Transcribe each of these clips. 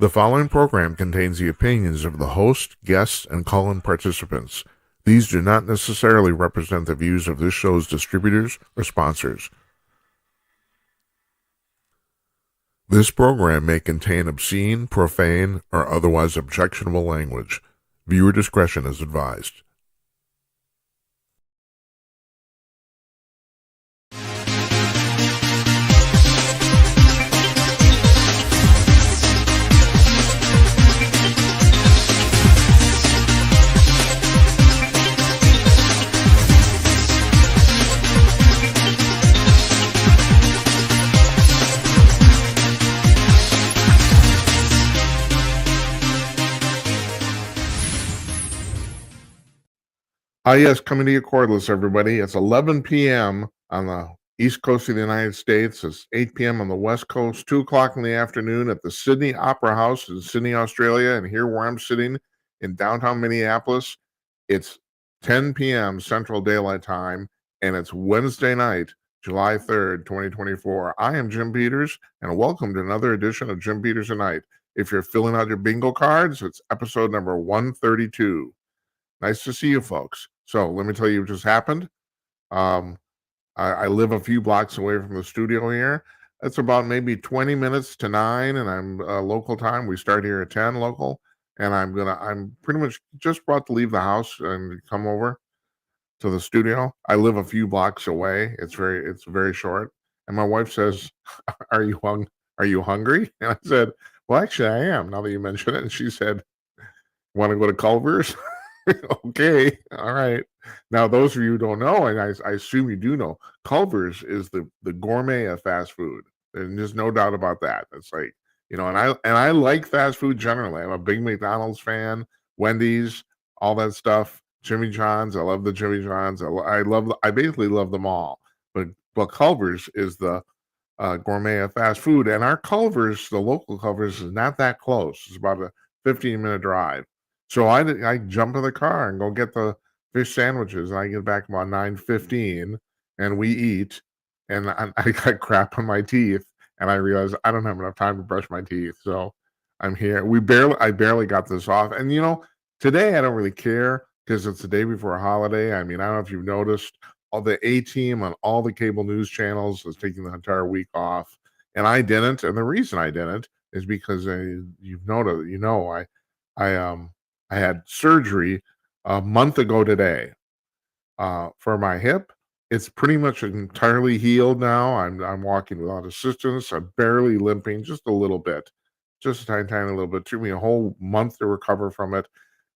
The following program contains the opinions of the host, guests, and call-in participants. These do not necessarily represent the views of this show's distributors or sponsors. This program may contain obscene, profane, or otherwise objectionable language. Viewer discretion is advised. Yes, coming to you cordless, everybody. It's 11 p.m. on the East Coast of the United States. It's 8 p.m. on the West Coast, 2 o'clock in the afternoon at the Sydney Opera House in Sydney, Australia. And here where I'm sitting in downtown Minneapolis, it's 10 p.m. Central Daylight Time, and it's Wednesday night, July 3rd, 2024. I am Jim Peters, and welcome to another edition of Jim Peters Tonight. If you're filling out your bingo cards, it's episode number 132. Nice to see you folks. So let me tell you what just happened. I live a few blocks away from the studio here. It's about maybe 20 minutes to 9, and I'm local time. We start here at 10 local, and I'm pretty much just about to leave the house and come over to the studio. I live a few blocks away. It's very short. And my wife says, Are you hungry? And I said, well, actually I am, now that you mention it. And she said, want to go to Culver's? Okay, all right. Now, those of you who don't know, and I assume you do know, Culver's is the gourmet of fast food. And there's no doubt about that. It's like, and I like fast food generally. I'm a big McDonald's fan, Wendy's, all that stuff, Jimmy John's. I love the Jimmy John's. I basically love them all. But Culver's is the gourmet of fast food, and our Culver's, the local Culver's, is not that close. It's about a 15-minute drive. So I jump in the car and go get the fish sandwiches, and I get back about 9:15, and we eat, and I got crap on my teeth, and I realize I don't have enough time to brush my teeth, so I'm here. I barely got this off, and today I don't really care because it's the day before a holiday. I mean, I don't know if you've noticed, all the A-team on all the cable news channels is taking the entire week off, and I didn't, and the reason I didn't is because you've noticed, I had surgery a month ago today for my hip. It's pretty much entirely healed now. I'm walking without assistance. I'm barely limping, just a little bit, just a tiny little bit. It took me a whole month to recover from it.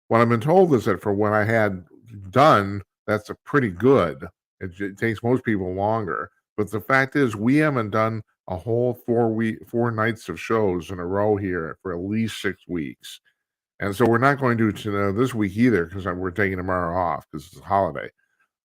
What I've been told is that for what I had done, that's pretty good. It takes most people longer. But the fact is, we haven't done a whole 4 nights of shows in a row here for at least 6 weeks. And so we're not going to this week either because we're taking tomorrow off because it's a holiday.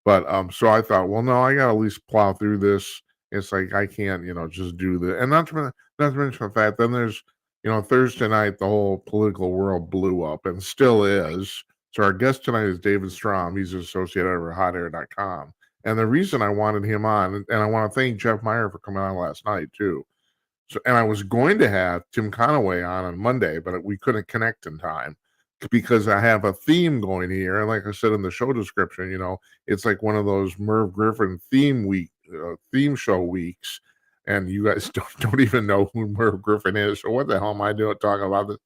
But so I thought, well, no, I got to at least plow through this. It's like I can't, just do the, and not to mention the fact. Then there's, Thursday night the whole political world blew up and still is. So our guest tonight is David Strom. He's Associate Editor at hotair.com. And the reason I wanted him on, and I want to thank Jeff Meyer for coming on last night too. So, and I was going to have Tim Conaway on Monday, but we couldn't connect in time because I have a theme going here. And like I said in the show description, it's like one of those Merv Griffin theme show weeks. And you guys don't even know who Merv Griffin is. So what the hell am I doing talking about this?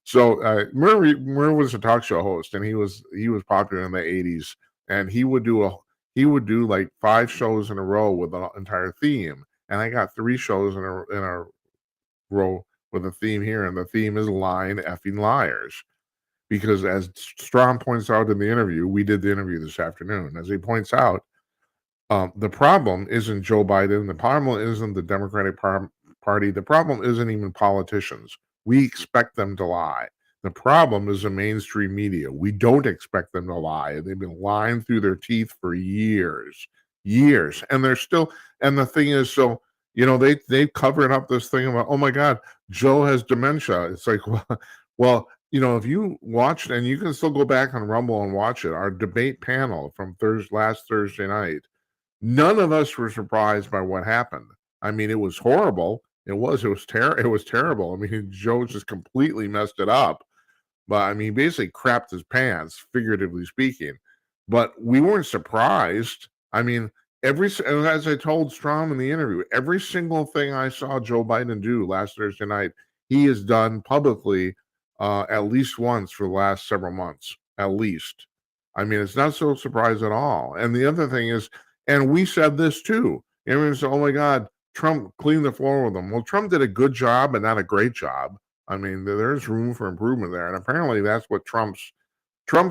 So Merv was a talk show host, and he was popular in the 80s. And he would do like 5 shows in a row with an entire theme. And I got 3 shows in a row with a theme here, and the theme is lying effing liars. Because as Strom points out in the interview, we did the interview this afternoon. As he points out, the problem isn't Joe Biden. The problem isn't the Democratic Party. The problem isn't even politicians. We expect them to lie. The problem is the mainstream media. We don't expect them to lie. They've been lying through their teeth for years, and they're still. And the thing is, so they covered up this thing about, oh my God, Joe has dementia. It's like, well, if you watched, and you can still go back on Rumble and watch it, our debate panel from last Thursday night, none of us were surprised by what happened. I mean, it was horrible. It was terrible. I mean, Joe just completely messed it up. But I mean, he basically crapped his pants, figuratively speaking. But we weren't surprised. I mean, as I told Strom in the interview, every single thing I saw Joe Biden do last Thursday night, he has done publicly at least once for the last several months, at least. I mean, it's not so surprised at all. And the other thing is, and we said this too. Everyone said, "Oh my God, Trump cleaned the floor with him." Well, Trump did a good job, but not a great job. I mean, there's room for improvement there, and apparently that's what Trump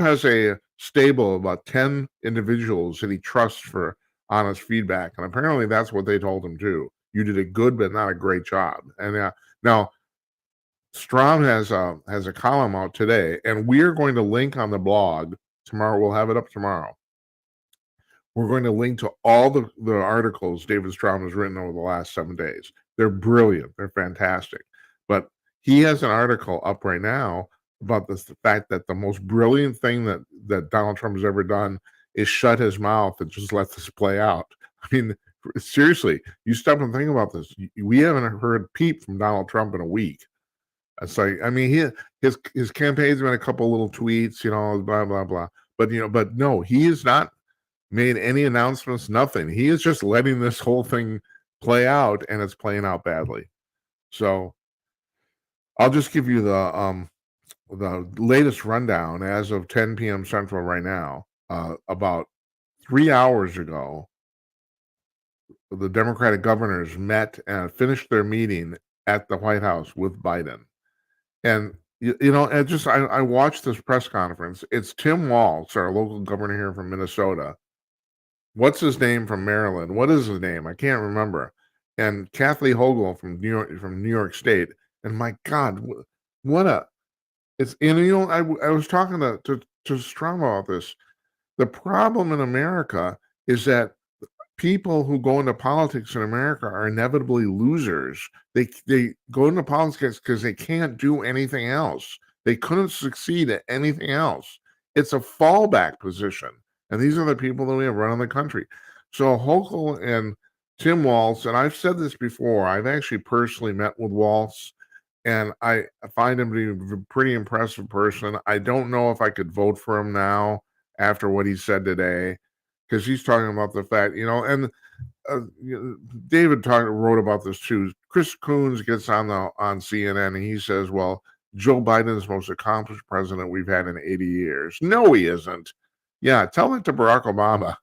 has a stable of about 10 individuals that he trusts for honest feedback, and apparently that's what they told him too. You did a good but not a great job. And now Strom has a column out today, and we're going to link on the blog tomorrow. We'll have it up tomorrow. We're going to link to all the articles David Strom has written over the last 7 days. They're brilliant. They're fantastic. But he has an article up right now about the fact that the most brilliant thing that Donald Trump has ever done is shut his mouth and just let this play out. I mean, seriously, you stop and think about this. We haven't heard peep from Donald Trump in a week. It's like, I mean, his campaign's been a couple little tweets, blah blah blah. But no, he has not made any announcements, nothing. He is just letting this whole thing play out, and it's playing out badly. So I'll just give you the latest rundown as of 10 p.m. Central right now. About 3 hours ago, the Democratic governors met and finished their meeting at the White House with Biden. And I watched this press conference. It's Tim Walz, our local governor here from Minnesota. What's his name from Maryland? What is his name? I can't remember. And Kathleen Hochul from New York State. And my God, I was talking to Strom about this. The problem in America is that people who go into politics in America are inevitably losers. They go into politics because they can't do anything else. They couldn't succeed at anything else. It's a fallback position. And these are the people that we have running the country. So Hochul and Tim Walz, and I've said this before, I've actually personally met with Walz, and I find him to be a pretty impressive person. I don't know if I could vote for him now after what he said today, because he's talking about the fact, and David wrote about this too. Chris Coons gets on CNN and he says, well, Joe Biden is the most accomplished president we've had in 80 years. No, he isn't. Yeah, tell that to Barack Obama.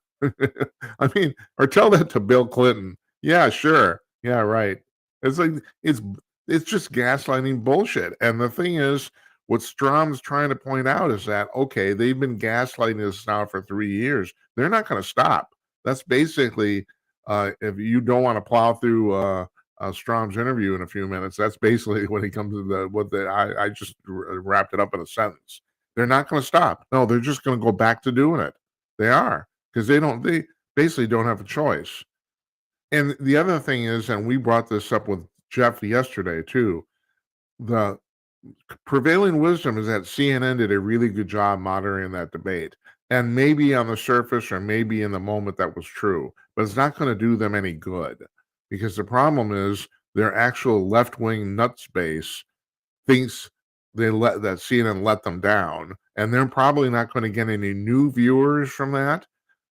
I mean, or tell that to Bill Clinton. Yeah, sure. Yeah, right. It's like it's just gaslighting bullshit. And the thing is, what Strom's trying to point out is that, okay, they've been gaslighting us now for 3 years. They're not going to stop. That's basically, if you don't want to plow through Strom's interview in a few minutes, that's basically when he comes to I just wrapped it up in a sentence. They're not going to stop. No, they're just going to go back to doing it. They are, because they basically don't have a choice. And the other thing is, and we brought this up with Jeff yesterday too, the prevailing wisdom is that CNN did a really good job monitoring that debate. And maybe on the surface or maybe in the moment that was true, but it's not going to do them any good, because the problem is their actual left-wing nuts base thinks that CNN let them down, and they're probably not going to get any new viewers from that.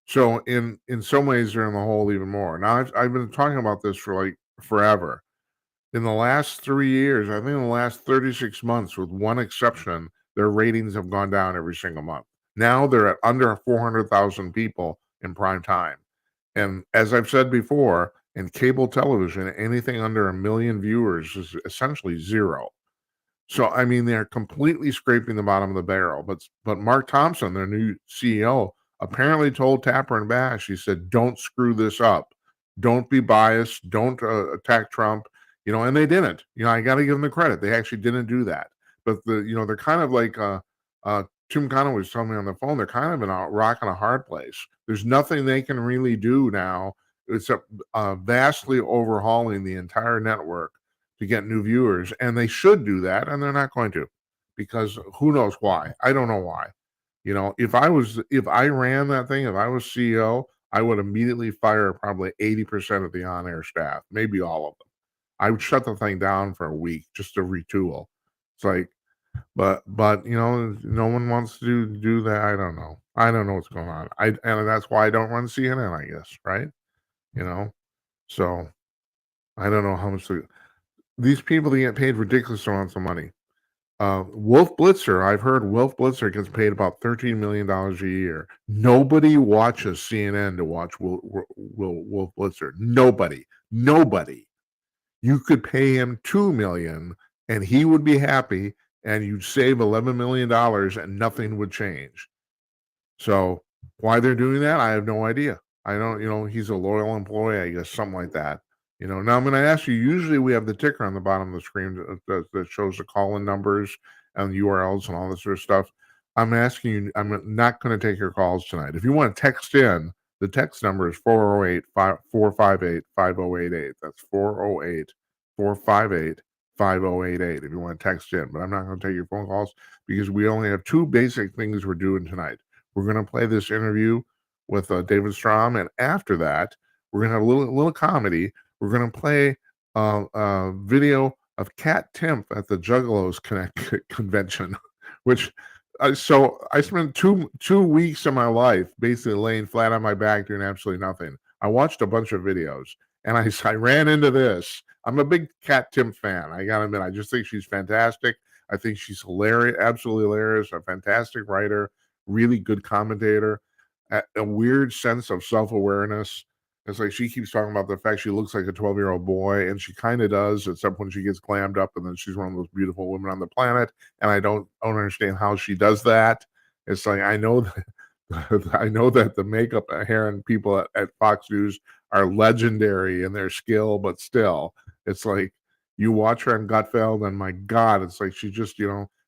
So in some ways, they're in the hole even more. Now, I've been talking about this for like forever. In the last 3 years, I think in the last 36 months, with one exception, their ratings have gone down every single month. Now they're at under 400,000 people in prime time. And as I've said before, in cable television, anything under 1 million viewers is essentially zero. So, I mean, they're completely scraping the bottom of the barrel. But Mark Thompson, their new CEO, apparently told Tapper and Bash, he said, don't screw this up. Don't be biased. Don't attack Trump. And they didn't. I got to give them the credit. They actually didn't do that. But they're kind of like Tim Connell was telling me on the phone. They're kind of in a rock and a hard place. There's nothing they can really do now except vastly overhauling the entire network to get new viewers, and they should do that, and they're not going to, because who knows why? I don't know why. If I ran that thing, if I was CEO, I would immediately fire probably 80% of the on-air staff, maybe all of them. I would shut the thing down for a week just to retool. It's like, but no one wants to do that. I don't know. I don't know what's going on. And that's why I don't run CNN, I guess, right? So I don't know how much these people, they get paid ridiculous amounts of money. Wolf Blitzer, I've heard Wolf Blitzer gets paid about $13 million a year. Nobody watches CNN to watch Wolf Blitzer. Nobody. You could pay him $2 million and he would be happy, and you'd save $11 million and nothing would change. So why they're doing that, I have no idea. I don't, he's a loyal employee, I guess, something like that. Now I'm going to ask you, usually we have the ticker on the bottom of the screen that shows the call-in numbers and URLs and all this sort of stuff. I'm asking you, I'm not going to take your calls tonight. If you want to text in, the text number is 408-458-5088. That's 408-458-5088 if you want to text in. But I'm not going to take your phone calls because we only have two basic things we're doing tonight. We're going to play this interview with David Strom, and after that, we're going to have a little comedy. We're going to play a video of Cat Timpf at the Juggalos convention, which so I spent two weeks of my life basically laying flat on my back doing absolutely nothing. I watched a bunch of videos, and I ran into this. I'm a big Cat Timpf fan. I got to admit, I just think she's fantastic. I think she's hilarious, absolutely hilarious, a fantastic writer, really good commentator, a weird sense of self-awareness. It's like she keeps talking about the fact she looks like a 12-year-old boy, and she kind of does, except when she gets glammed up, and then she's one of those beautiful women on the planet. And I don't understand how she does that. It's like I know that the makeup, hair, and people at Fox News are legendary in their skill, but still, it's like you watch her on Gutfeld, and my God, it's like she just,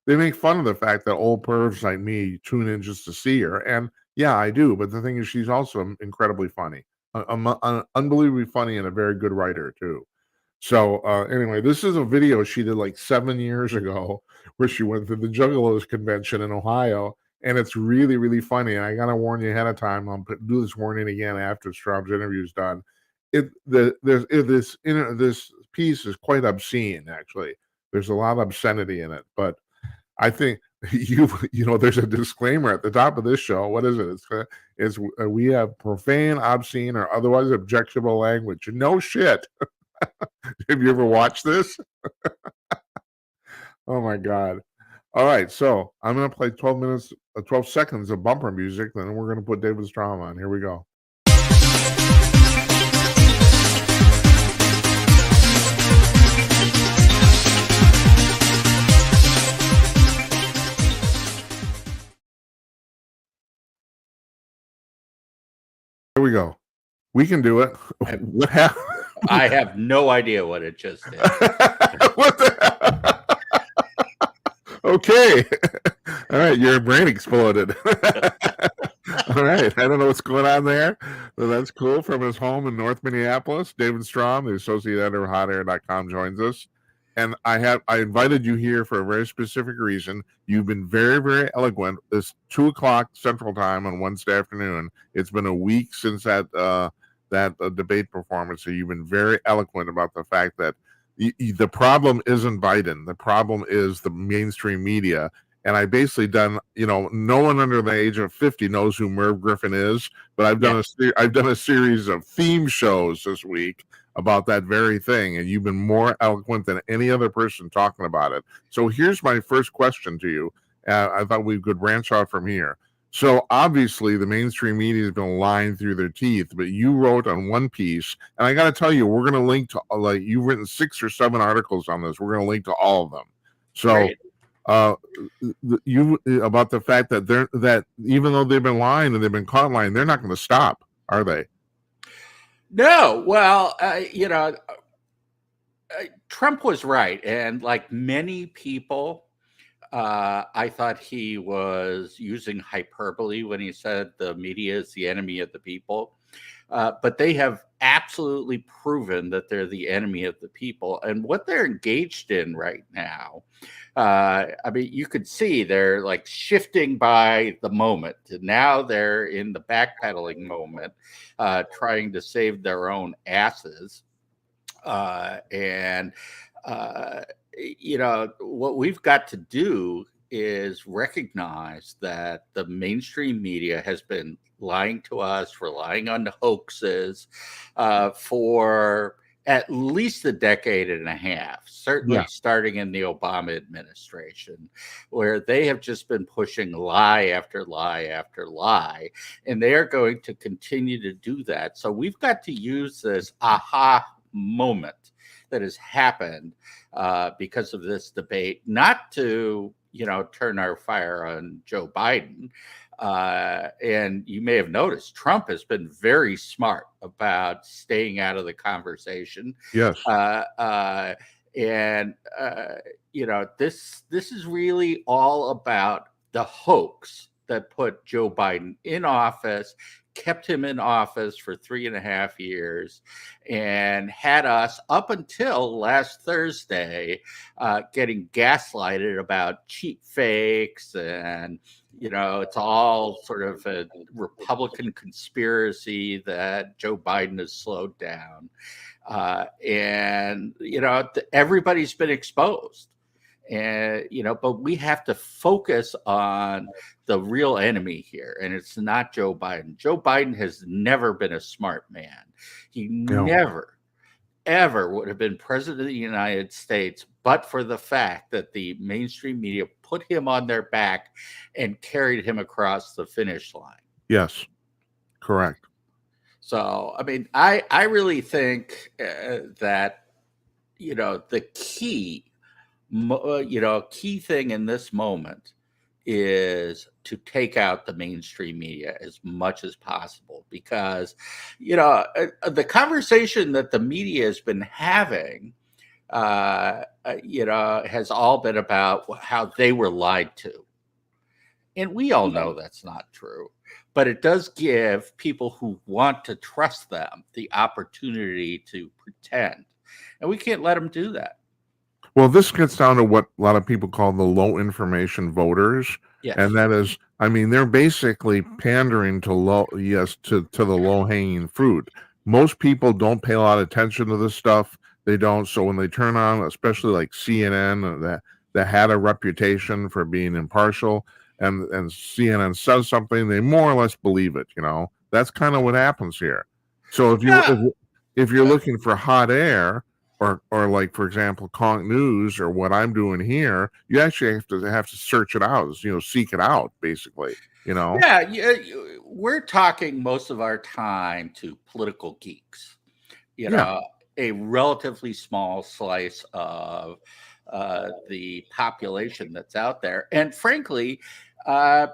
they make fun of the fact that old pervs like me tune in just to see her, and yeah, I do. But the thing is, she's also incredibly funny. Unbelievably funny and a very good writer too. So anyway, this is a video she did like 7 years ago where she went to the Juggalos convention in Ohio, and it's really, really funny. And I gotta warn you ahead of time. I'll do this warning again after Strom's interview is done. This piece is quite obscene, actually. There's a lot of obscenity in it, but I think there's a disclaimer at the top of this show. What is it? We have profane, obscene, or otherwise objectionable language. No shit. Have you ever watched this? Oh my God. All right, so I'm going to play 12 seconds of bumper music, then we're going to put David Strom on. Here we go. Here we go. We can do it. What happened? I have no idea what it just did. What the Okay. All right, your brain exploded. All right, I don't know what's going on there, but that's cool. From his home in North Minneapolis, David Strom, the Associate Editor of HotAir.com, joins us. And I invited you here for a very specific reason. You've been very, very eloquent. It's 2:00 Central Time on Wednesday afternoon. It's been a week since that debate performance. So you've been very eloquent about the fact that the problem isn't Biden. The problem is the mainstream media. And I basically done, no one under the age of 50 knows who Merv Griffin is, but I've done a series of theme shows this week about that very thing, and you've been more eloquent than any other person talking about it. So here's my first question to you. I thought we could branch out from here. So obviously the mainstream media has been lying through their teeth, but you wrote on one piece, and I got to tell you, we're going to link to, you've written 6 or 7 articles on this. We're going to link to all of them. So Right. About the fact that even though they've been lying and they've been caught lying, they're not going to stop, are they? No. Well, Trump was right. And like many people, I thought he was using hyperbole when he said the media is the enemy of the people. But they have absolutely proven that they're the enemy of the people. And what they're engaged in right now, you could see they're like shifting by the moment. Now they're in the backpedaling moment, trying to save their own asses. And uh, what we've got to do is recognize that the mainstream media has been lying to us, relying on the hoaxes for at least a decade and a half, certainly Yeah. starting in the Obama administration, where they have just been pushing lie after lie after lie. And they are going to continue to do that. So we've got to use this aha moment that has happened because of this debate, not to turn our fire on Joe Biden. And you may have noticed Trump has been very smart about staying out of the conversation. Yes. This is really all about the hoax that put Joe Biden in office, kept him in office for 3.5 years, and had us up until last Thursday getting gaslighted about cheap fakes, and it's all sort of a Republican conspiracy that Joe Biden has slowed down. Everybody's been exposed. And but we have to focus on the real enemy here, and it's not Joe Biden. Joe Biden has never been a smart man. He never, ever would have been president of the United States, but for the fact that the mainstream media put him on their back and carried him across the finish line. Yes, correct. So, I mean, I really think that the key thing in this moment is to take out the mainstream media as much as possible, because the conversation that the media has been having has all been about how they were lied to, and we all know that's not true. But it does give people who want to trust them the opportunity to pretend, and we can't let them do that. Well, this gets down to what a lot of people call the low information voters. Yes. And that is, I mean, they're basically pandering to to the low hanging fruit. Most people don't pay a lot of attention to this stuff. They don't. So when they turn on, especially like CNN, that had a reputation for being impartial, and CNN says something, they more or less believe it. That's kind of what happens here. So if you're looking for hot air, or like, for example, Conk News or what I'm doing here, you actually have to search it out, seek it out, basically. Yeah, we're talking most of our time to political geeks. A relatively small slice of the population that's out there, and frankly,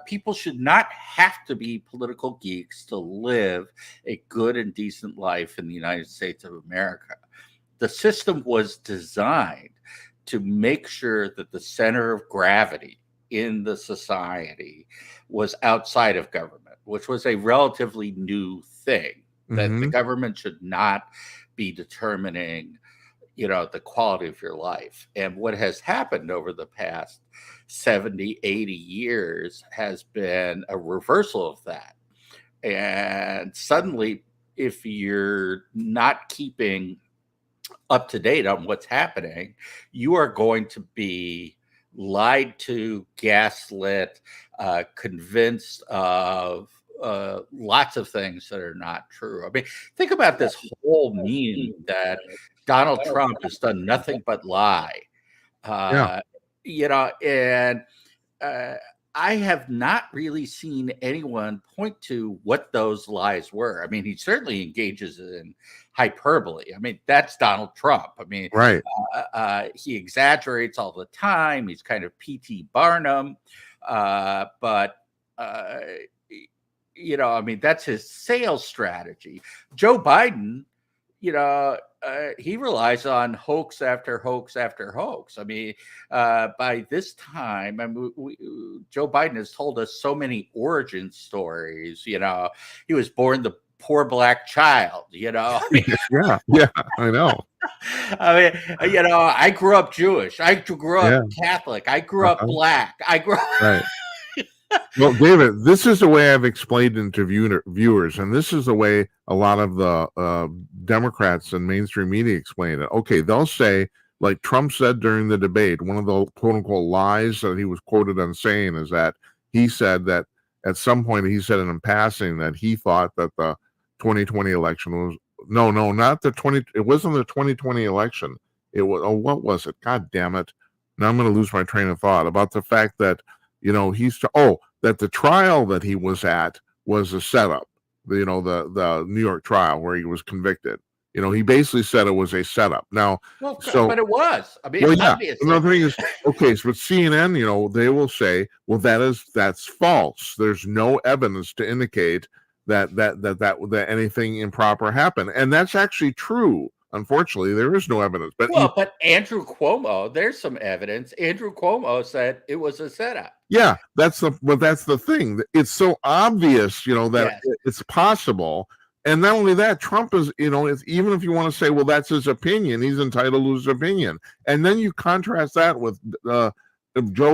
people should not have to be political geeks to live a good and decent life in the United States of America. The system was designed to make sure that the center of gravity in the society was outside of government, which was a relatively new thing, that the government should not be determining, the quality of your life. And what has happened over the past 70, 80 years has been a reversal of that. And suddenly, if you're not keeping up to date on what's happening, you are going to be lied to, gaslit, convinced of lots of things that are not true. I mean, think about this whole meme that Donald Trump has done nothing but lie. And I have not really seen anyone point to what those lies were. I mean, he certainly engages in hyperbole. I mean, that's Donald Trump. I mean, right. He exaggerates all the time. He's kind of P.T. Barnum. But I mean, that's his sales strategy. Joe Biden, he relies on hoax after hoax after hoax. I mean, by this time, Joe Biden has told us so many origin stories. He was born the poor black child. I mean, yeah, I know. I mean, I grew up Jewish. I grew up Catholic. I grew up black. I grew up. Right. Well, David, this is the way I've explained it to viewers, and this is the way a lot of the Democrats and mainstream media explain it. Okay, they'll say, like Trump said during the debate, one of the quote-unquote lies that he was quoted on saying is that he said that at some point he said in passing that he thought that the 2020 election was not the 20. It wasn't the 2020 election. It was what was it? God damn it! Now I'm going to lose my train of thought about the fact that that the trial that he was at was a setup. The New York trial where he was convicted. He basically said it was a setup. Now, well, but it was. I mean, well, yeah. obviously. Another thing is, okay, so with CNN, they will say, well, that's false. There's no evidence to indicate that anything improper happened, and that's actually true. Unfortunately, there is no evidence. But Andrew Cuomo, there's some evidence. Andrew Cuomo said it was a setup. Yeah, that's the thing. It's so obvious, that it's possible. And not only that, Trump is, even if you want to say, well, that's his opinion, he's entitled to his opinion. And then you contrast that with Joe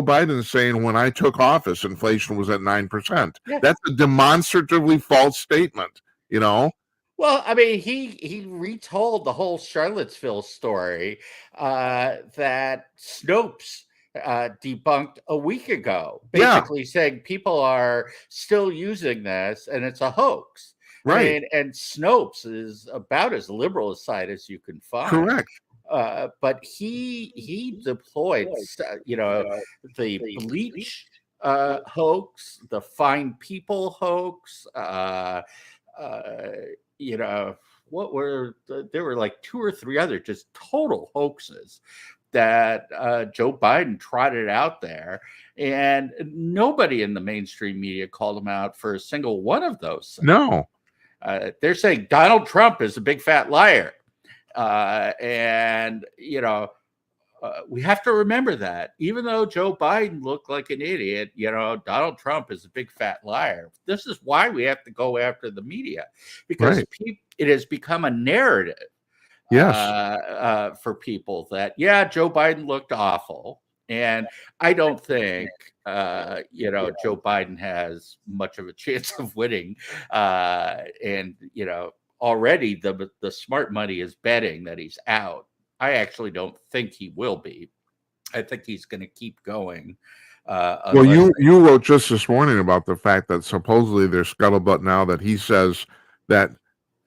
Biden saying, when I took office, inflation was at 9%. Yeah. That's a demonstratively false statement, Well, I mean, he retold the whole Charlottesville story that Snopes debunked a week ago, basically saying people are still using this and it's a hoax. Right. And Snopes is about as liberal a side as you can find. Correct. But he deployed, the bleach hoax, the fine people hoax, there were like 2 or 3 other just total hoaxes that Joe Biden trotted out there, and nobody in the mainstream media called him out for a single one of those things. No. They're saying Donald Trump is a big fat liar. We have to remember that even though Joe Biden looked like an idiot, Donald Trump is a big fat liar. This is why we have to go after the media, because it has become a narrative. Yes. For people that, Joe Biden looked awful. And I don't think, Joe Biden has much of a chance of winning. Already the smart money is betting that he's out. I actually don't think he will be. I think he's going to keep going. Well, you wrote just this morning about the fact that supposedly there's scuttlebutt now that he says that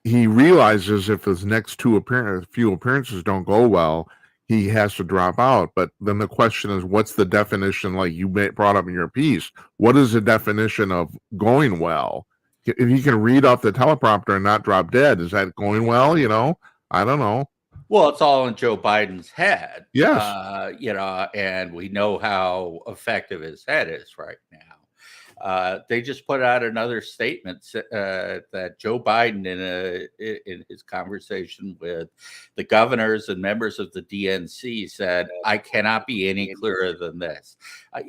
he realizes if his next few appearances don't go well, he has to drop out. But then the question is, what's the definition? Like you brought up in your piece, what is the definition of going well? If he can read off the teleprompter and not drop dead, is that going well? I don't know. Well, it's all in Joe Biden's head. Yes. And we know how effective his head is right now. They just put out another statement that Joe Biden, in his conversation with the governors and members of the DNC, said, I cannot be any clearer than this. I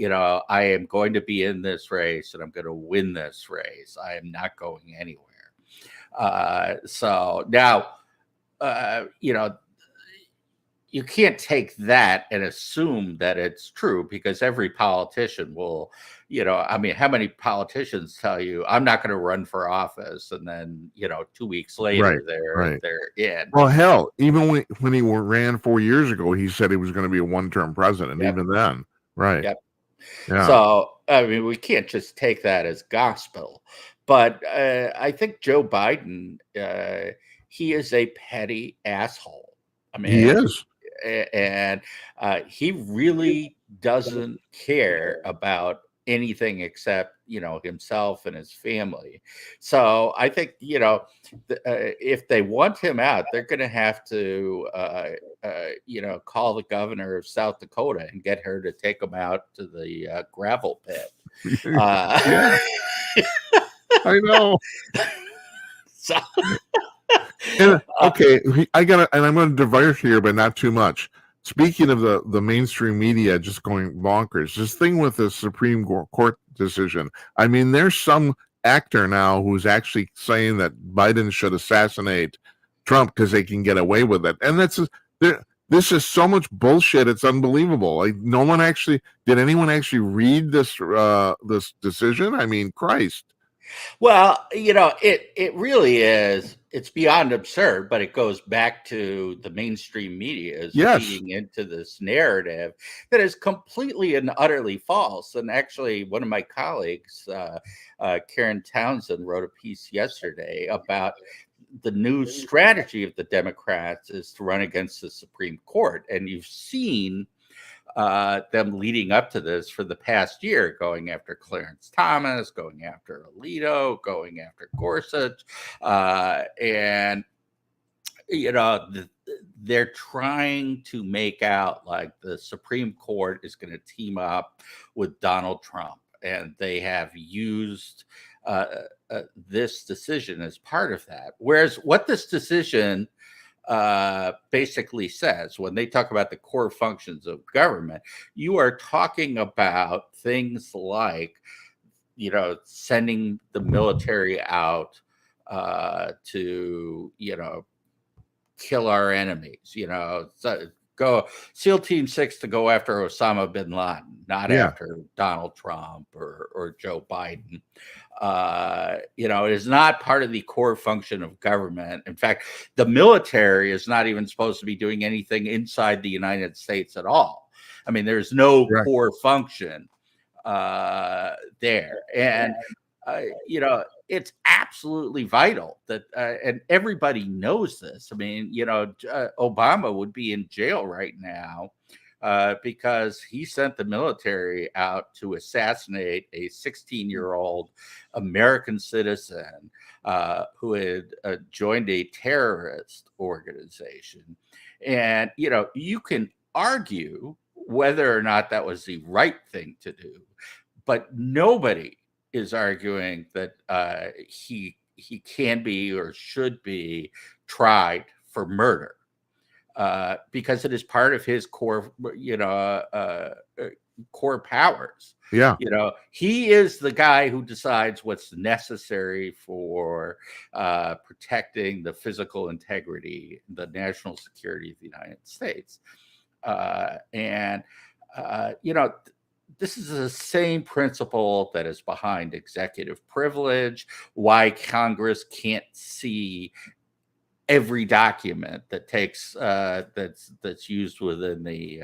am going to be in this race and I'm going to win this race. I am not going anywhere. So now, you can't take that and assume that it's true, because every politician will, how many politicians tell you, I'm not going to run for office, and then 2 weeks later they're in. Well, hell, even when he ran 4 years ago, he said he was going to be a one-term president. Even then, right? Yep. Yeah. So we can't just take that as gospel, but I think Joe Biden, he is a petty asshole. He is. And he really doesn't care about anything except himself and his family. So I think if they want him out, they're going to have to call the governor of South Dakota and get her to take him out to the gravel pit. Yeah. I know. So. Okay, and I'm going to diverge here, but not too much. Speaking of the mainstream media just going bonkers, this thing with the Supreme Court decision. I mean, there's some actor now who's actually saying that Biden should assassinate Trump because they can get away with it, and This is so much bullshit. It's unbelievable. Like did anyone actually read this this decision? I mean, Christ. Well, it really is. It's beyond absurd, but it goes back to the mainstream media is feeding into this narrative that is completely and utterly false. And actually, one of my colleagues, Karen Townsend, wrote a piece yesterday about the new strategy of the Democrats is to run against the Supreme Court. And you've seen them leading up to this for the past year, going after Clarence Thomas, going after Alito, going after Gorsuch. And, they're trying to make out like the Supreme Court is going to team up with Donald Trump. And they have used this decision as part of that. Whereas what this decision basically says, when they talk about the core functions of government, you are talking about things like, sending the military out to, kill our enemies, go SEAL Team 6 to go after Osama bin Laden, not after Donald Trump or Joe Biden. It is not part of the core function of government. In fact, the military is not even supposed to be doing anything inside the United States at all. I mean, there's no core function there. And, it's absolutely vital that, and everybody knows this. I mean, Obama would be in jail right now because he sent the military out to assassinate a 16-year-old American citizen who had joined a terrorist organization. And, you can argue whether or not that was the right thing to do, but nobody is arguing that he can be or should be tried for murder because it is part of his core, core powers. Yeah. He is the guy who decides what's necessary for protecting the physical integrity, the national security of the United States. This is the same principle that is behind executive privilege, why Congress can't see every document that takes that's used within the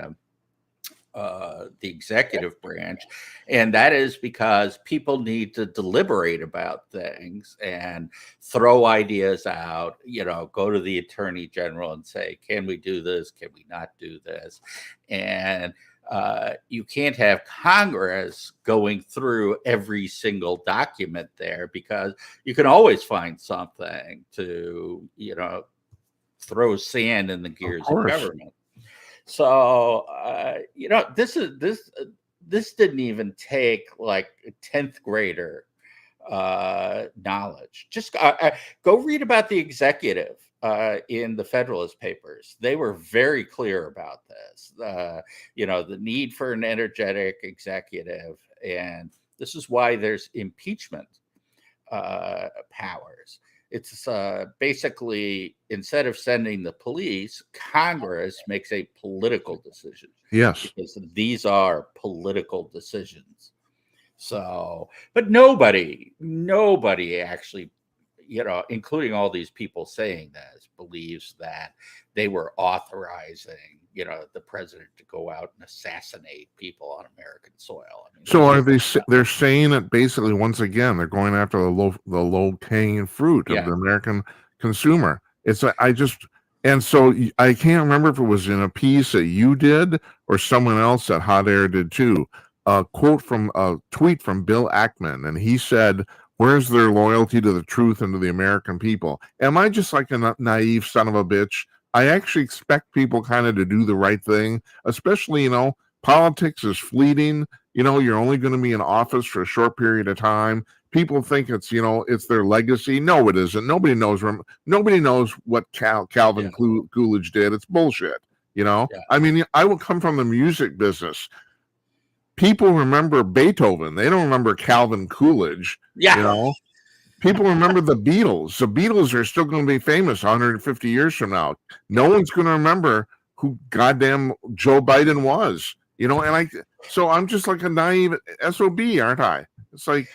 executive branch. And that is because people need to deliberate about things and throw ideas out, go to the attorney general and say, can we do this? Can we not do this? And you can't have Congress going through every single document there because you can always find something to, throw sand in the gears of government. So, this didn't even take like a 10th grader knowledge. Just go read about the executive in the Federalist Papers. They were very clear about this. The need for an energetic executive, and this is why there's impeachment powers. It's basically, instead of sending the police, Congress makes a political decision. Yes, because these are political decisions. So, but nobody actually, including all these people saying this, believes that they were authorizing, the president to go out and assassinate people on American soil. I mean, so are they're saying that basically, once again, they're going after the low hanging fruit of the American consumer. It's and so I can't remember if it was in a piece that you did or someone else at Hot Air did too. A tweet from Bill Ackman, and he said, "Where's their loyalty to the truth and to the American people?" Am I just like a naive son of a bitch? I actually expect people kind of to do the right thing, especially, politics is fleeting. You're only going to be in office for a short period of time. People think it's, it's their legacy. No, it isn't. Nobody knows what Calvin Coolidge did. It's bullshit. I mean, I will come from the music business. People remember Beethoven. They don't remember Calvin Coolidge. People remember the Beatles. The Beatles are still going to be famous 150 years from now. No one's going to remember who goddamn Joe Biden was, you know, and so I'm just like a naive SOB, aren't I? It's like,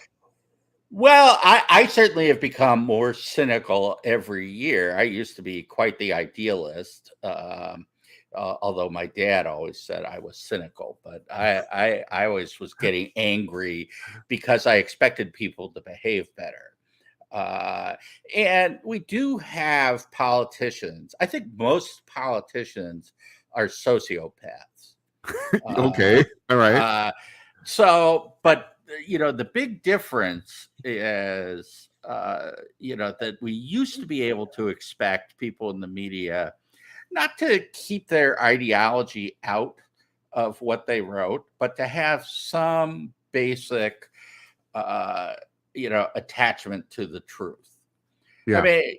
well, I certainly have become more cynical every year. I used to be quite the idealist, although my dad always said I was cynical, but I always was getting angry because I expected people to behave better. And we do have politicians. I think most politicians are sociopaths. okay, all right. So, but the big difference is, that we used to be able to expect people in the media not to keep their ideology out of what they wrote, but to have some basic, attachment to the truth. Yeah. I mean,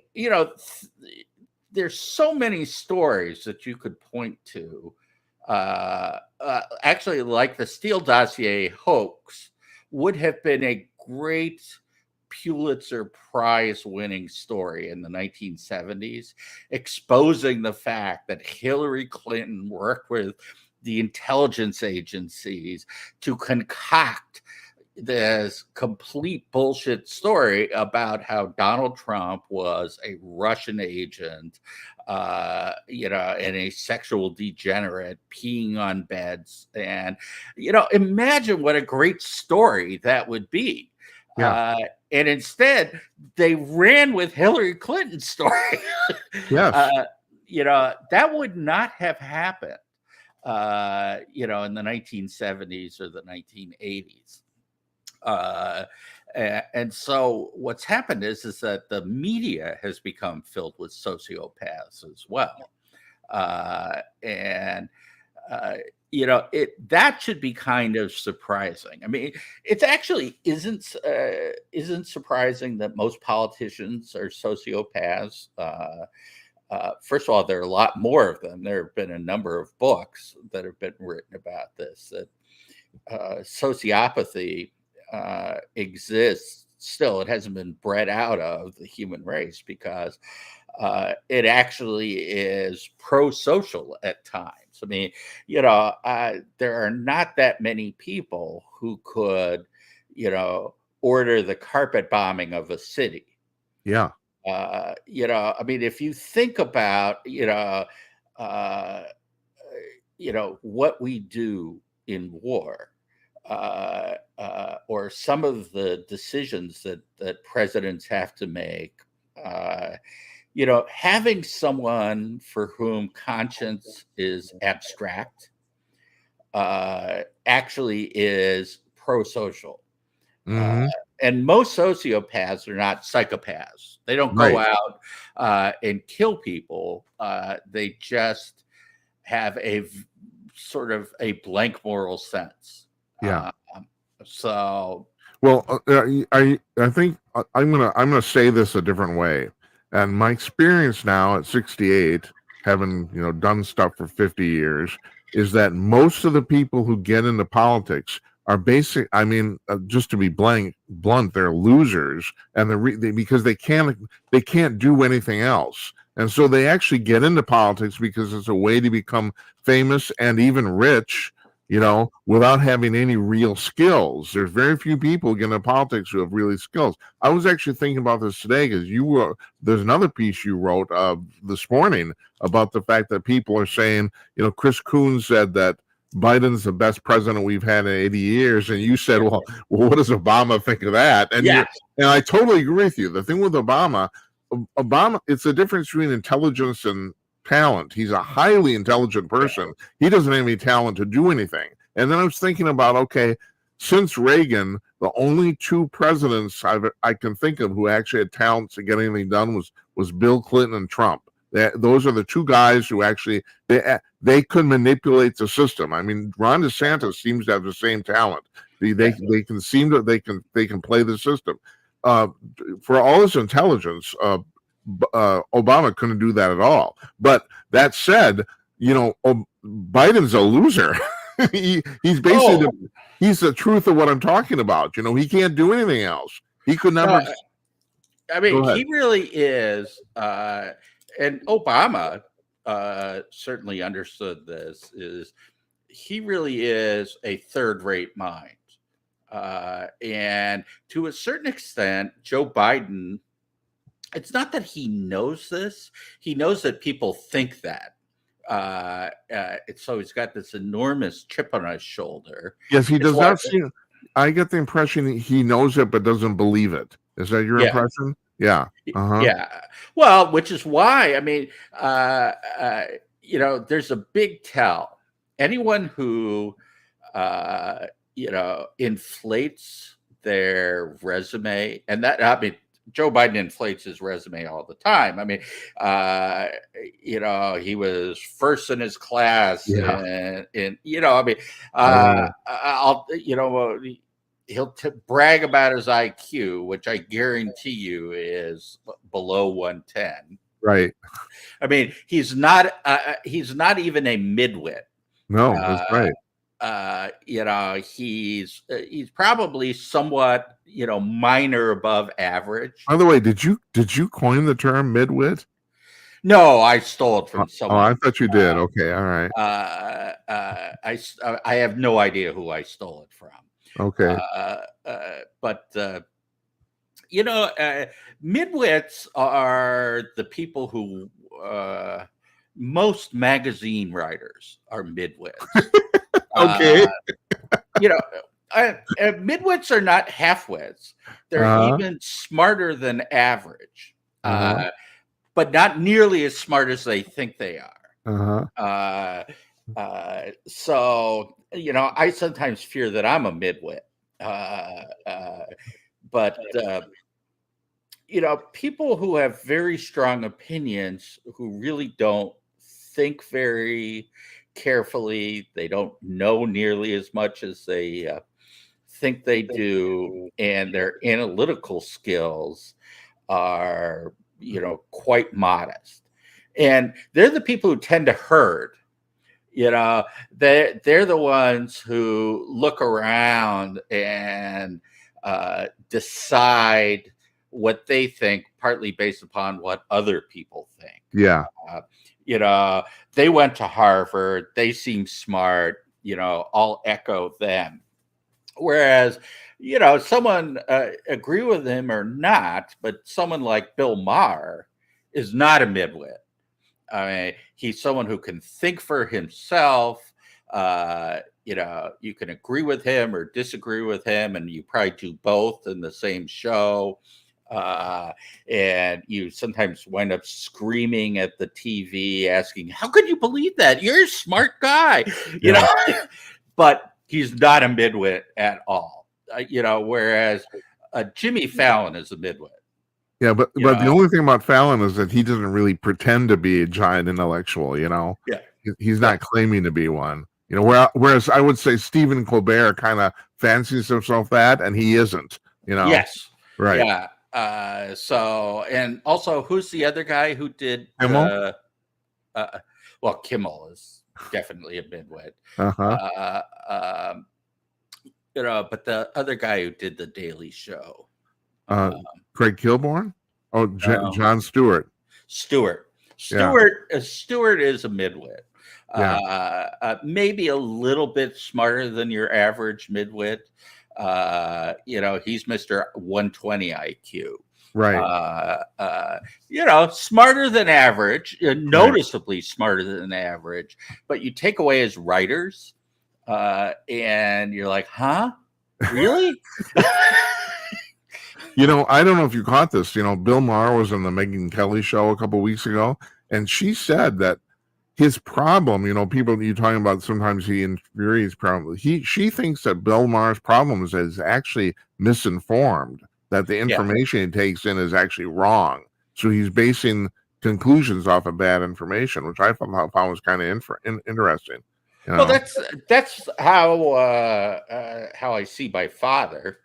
there's so many stories that you could point to. Actually, like the Steele dossier hoax would have been a great Pulitzer Prize winning story in the 1970s, exposing the fact that Hillary Clinton worked with the intelligence agencies to concoct this complete bullshit story about how Donald Trump was a Russian agent, and a sexual degenerate peeing on beds. And, imagine what a great story that would be. Yeah. And instead, they ran with Hillary Clinton's story. Yes. That would not have happened, in the 1970s or the 1980s. And so what's happened is that the media has become filled with sociopaths as well. That should be kind of surprising. I mean, it actually isn't surprising that most politicians are sociopaths. First of all, there are a lot more of them. There have been a number of books that have been written about this, that sociopathy exists still. It hasn't been bred out of the human race because it actually is pro-social at times. I mean, there are not that many people who could, order the carpet bombing of a city. Yeah. I mean, if you think about, what we do in war, or some of the decisions that presidents have to make, having someone for whom conscience is abstract actually is pro-social. Mm-hmm. And most sociopaths are not psychopaths. They don't go out and kill people. They just have a sort of a blank moral sense. Yeah. So, well, I think I'm gonna say this a different way. And my experience now at 68, having done stuff for 50 years, is that most of the people who get into politics are basic. I mean, just to be blunt, they're losers, and because they can't do anything else, and so they actually get into politics because it's a way to become famous and even rich, without having any real skills. There's very few people get into politics who have really skills. I was actually thinking about this today because there's another piece you wrote this morning about the fact that people are saying, Chris Coons said that Biden's the best president we've had in 80 years. And you said, well, what does Obama think of that? And and I totally agree with you. The thing with Obama, it's the difference between intelligence and talent. He's a highly intelligent person. He doesn't have any talent to do anything. And then I was thinking about, okay, since Reagan, the only two presidents I can think of who actually had talent to get anything done was Bill Clinton and Trump. Those are the two guys who actually they could manipulate the system. I mean, Ron DeSantis seems to have the same talent. They can play the system. For all his intelligence, Obama couldn't do that at all. But that said, Biden's a loser. He's basically he's the truth of what I'm talking about. He can't do anything else. He could never. I mean, he really is. And Obama certainly understood this, is he really is a third-rate mind. And to a certain extent, Joe Biden, it's not that he knows this, he knows that people think that. So he's got this enormous chip on his shoulder. Yes, he It's does like, not seem. I get the impression he knows it but doesn't believe it. Is that your yeah, impression? Yeah. yeah. Well, which is why, I mean, there's a big tell. Anyone who, inflates their resume, and that, I mean, Joe Biden inflates his resume all the time. I mean, he was first in his class, Yeah. and I mean, he'll brag about his IQ, which I guarantee you is below 110. Right. I mean, he's not even a midwit. No, that's right. He's probably somewhat, minor above average. By the way, did you coin the term midwit? No, I stole it from Oh, someone. I thought you did. Okay, all right. I have no idea who I stole it from. Okay. But midwits are the people who most magazine writers are midwits. Okay. Midwits are not halfwits. They're even smarter than average, but not nearly as smart as they think they are. So, I sometimes fear that I'm a midwit. But people who have very strong opinions, who really don't think very carefully, they don't know nearly as much as they think they do, and their analytical skills are, quite modest. And they're the people who tend to herd. They're the ones who look around and decide what they think, partly based upon what other people think. Yeah. They went to Harvard, they seem smart, I'll echo them. Whereas, someone, agree with him or not, but someone like Bill Maher is not a midwit. I mean, he's someone who can think for himself. You can agree with him or disagree with him, and you probably do both in the same show. And you sometimes wind up screaming at the TV, asking, "How could you believe that? You're a smart guy," But he's not a midwit at all. Whereas Jimmy Fallon is a midwit. Yeah, but the only thing about Fallon is that he doesn't really pretend to be a giant intellectual. Yeah, he's not claiming to be one. Whereas I would say Stephen Colbert kind of fancies himself that, and he isn't. Yes. Right. Yeah. So, and also, who's the other guy who did Kimmel? Well, Kimmel is definitely a midwit. But the other guy who did the Daily Show, Craig Kilborn? Oh, Jon Stewart. Stewart is a midwit. Maybe a little bit smarter than your average midwit. He's Mr. 120 IQ. Right. Smarter than average, noticeably smarter than average, but you take away his writers, and you're like, huh? Really? I don't know if you caught this. Bill Maher was on the Megyn Kelly show a couple of weeks ago, and she said that his problem, people you're talking about, sometimes he infuriates problems. She thinks that Bill Maher's problem is actually misinformed, that the information he takes in is actually wrong. So he's basing conclusions off of bad information, which I found was kind of interesting. Well, that's how I see my father,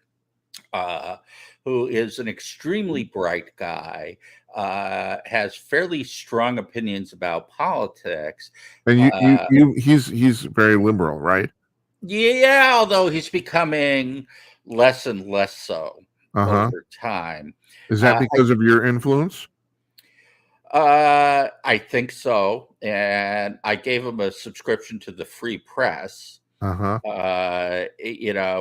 who is an extremely bright guy, has fairly strong opinions about politics. And he's very liberal, right? Yeah, although he's becoming less and less so over time. Is that because of your influence? I think so, and I gave him a subscription to the Free Press, Uh-huh.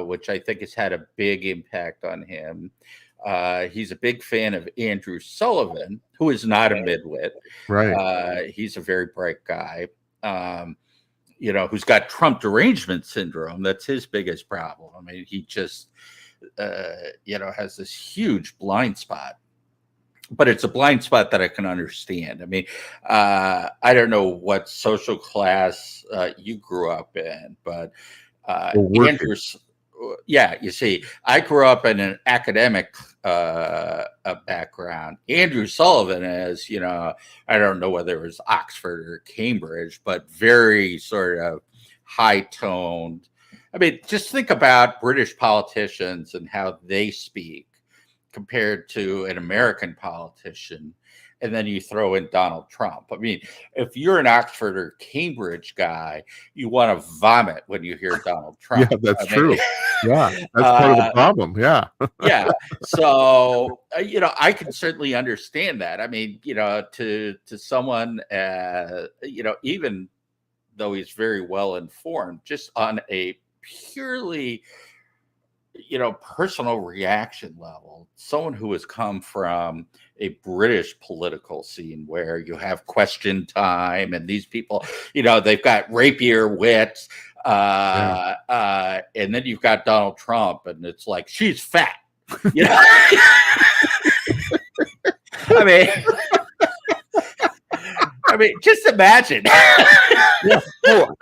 which I think has had a big impact on him. He's a big fan of Andrew Sullivan, who is not a midwit. Right. He's a very bright guy, who's got Trump derangement syndrome. That's his biggest problem. I mean, he just, has this huge blind spot. But it's a blind spot that I can understand. I mean, I don't know what social class you grew up in, but Andrew's, yeah, you see, I grew up in an academic background. Andrew Sullivan is, I don't know whether it was Oxford or Cambridge, but very sort of high-toned. I mean, just think about British politicians and how they speak compared to an American politician, and then you throw in Donald Trump. I mean, if you're an Oxford or Cambridge guy, you want to vomit when you hear Donald Trump. Yeah, that's true. Yeah, that's part of the problem. Yeah. Yeah. So, I can certainly understand that. I mean, to someone, even though he's very well informed, just on a purely personal reaction level, someone who has come from a British political scene where you have question time and these people, they've got rapier wits, and then you've got Donald Trump and it's like, she's fat. I mean, just imagine. Yeah. Oh,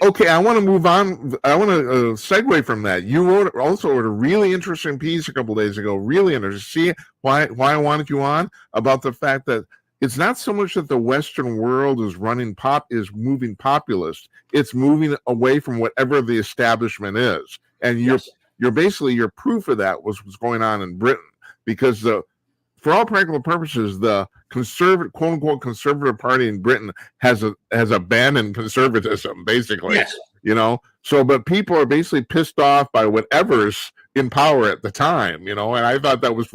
okay, I want to move on. I want to segue from that. You wrote a really interesting piece a couple of days ago. Really interesting. See why I wanted you on about the fact that it's not so much that the Western world is moving populist. It's moving away from whatever the establishment is, and you're basically your proof of that was what's going on in Britain, because for all practical purposes, the conservative, quote unquote, conservative party in Britain has abandoned conservatism, basically. Yes. So, but people are basically pissed off by whatever's in power at the time, and I thought that was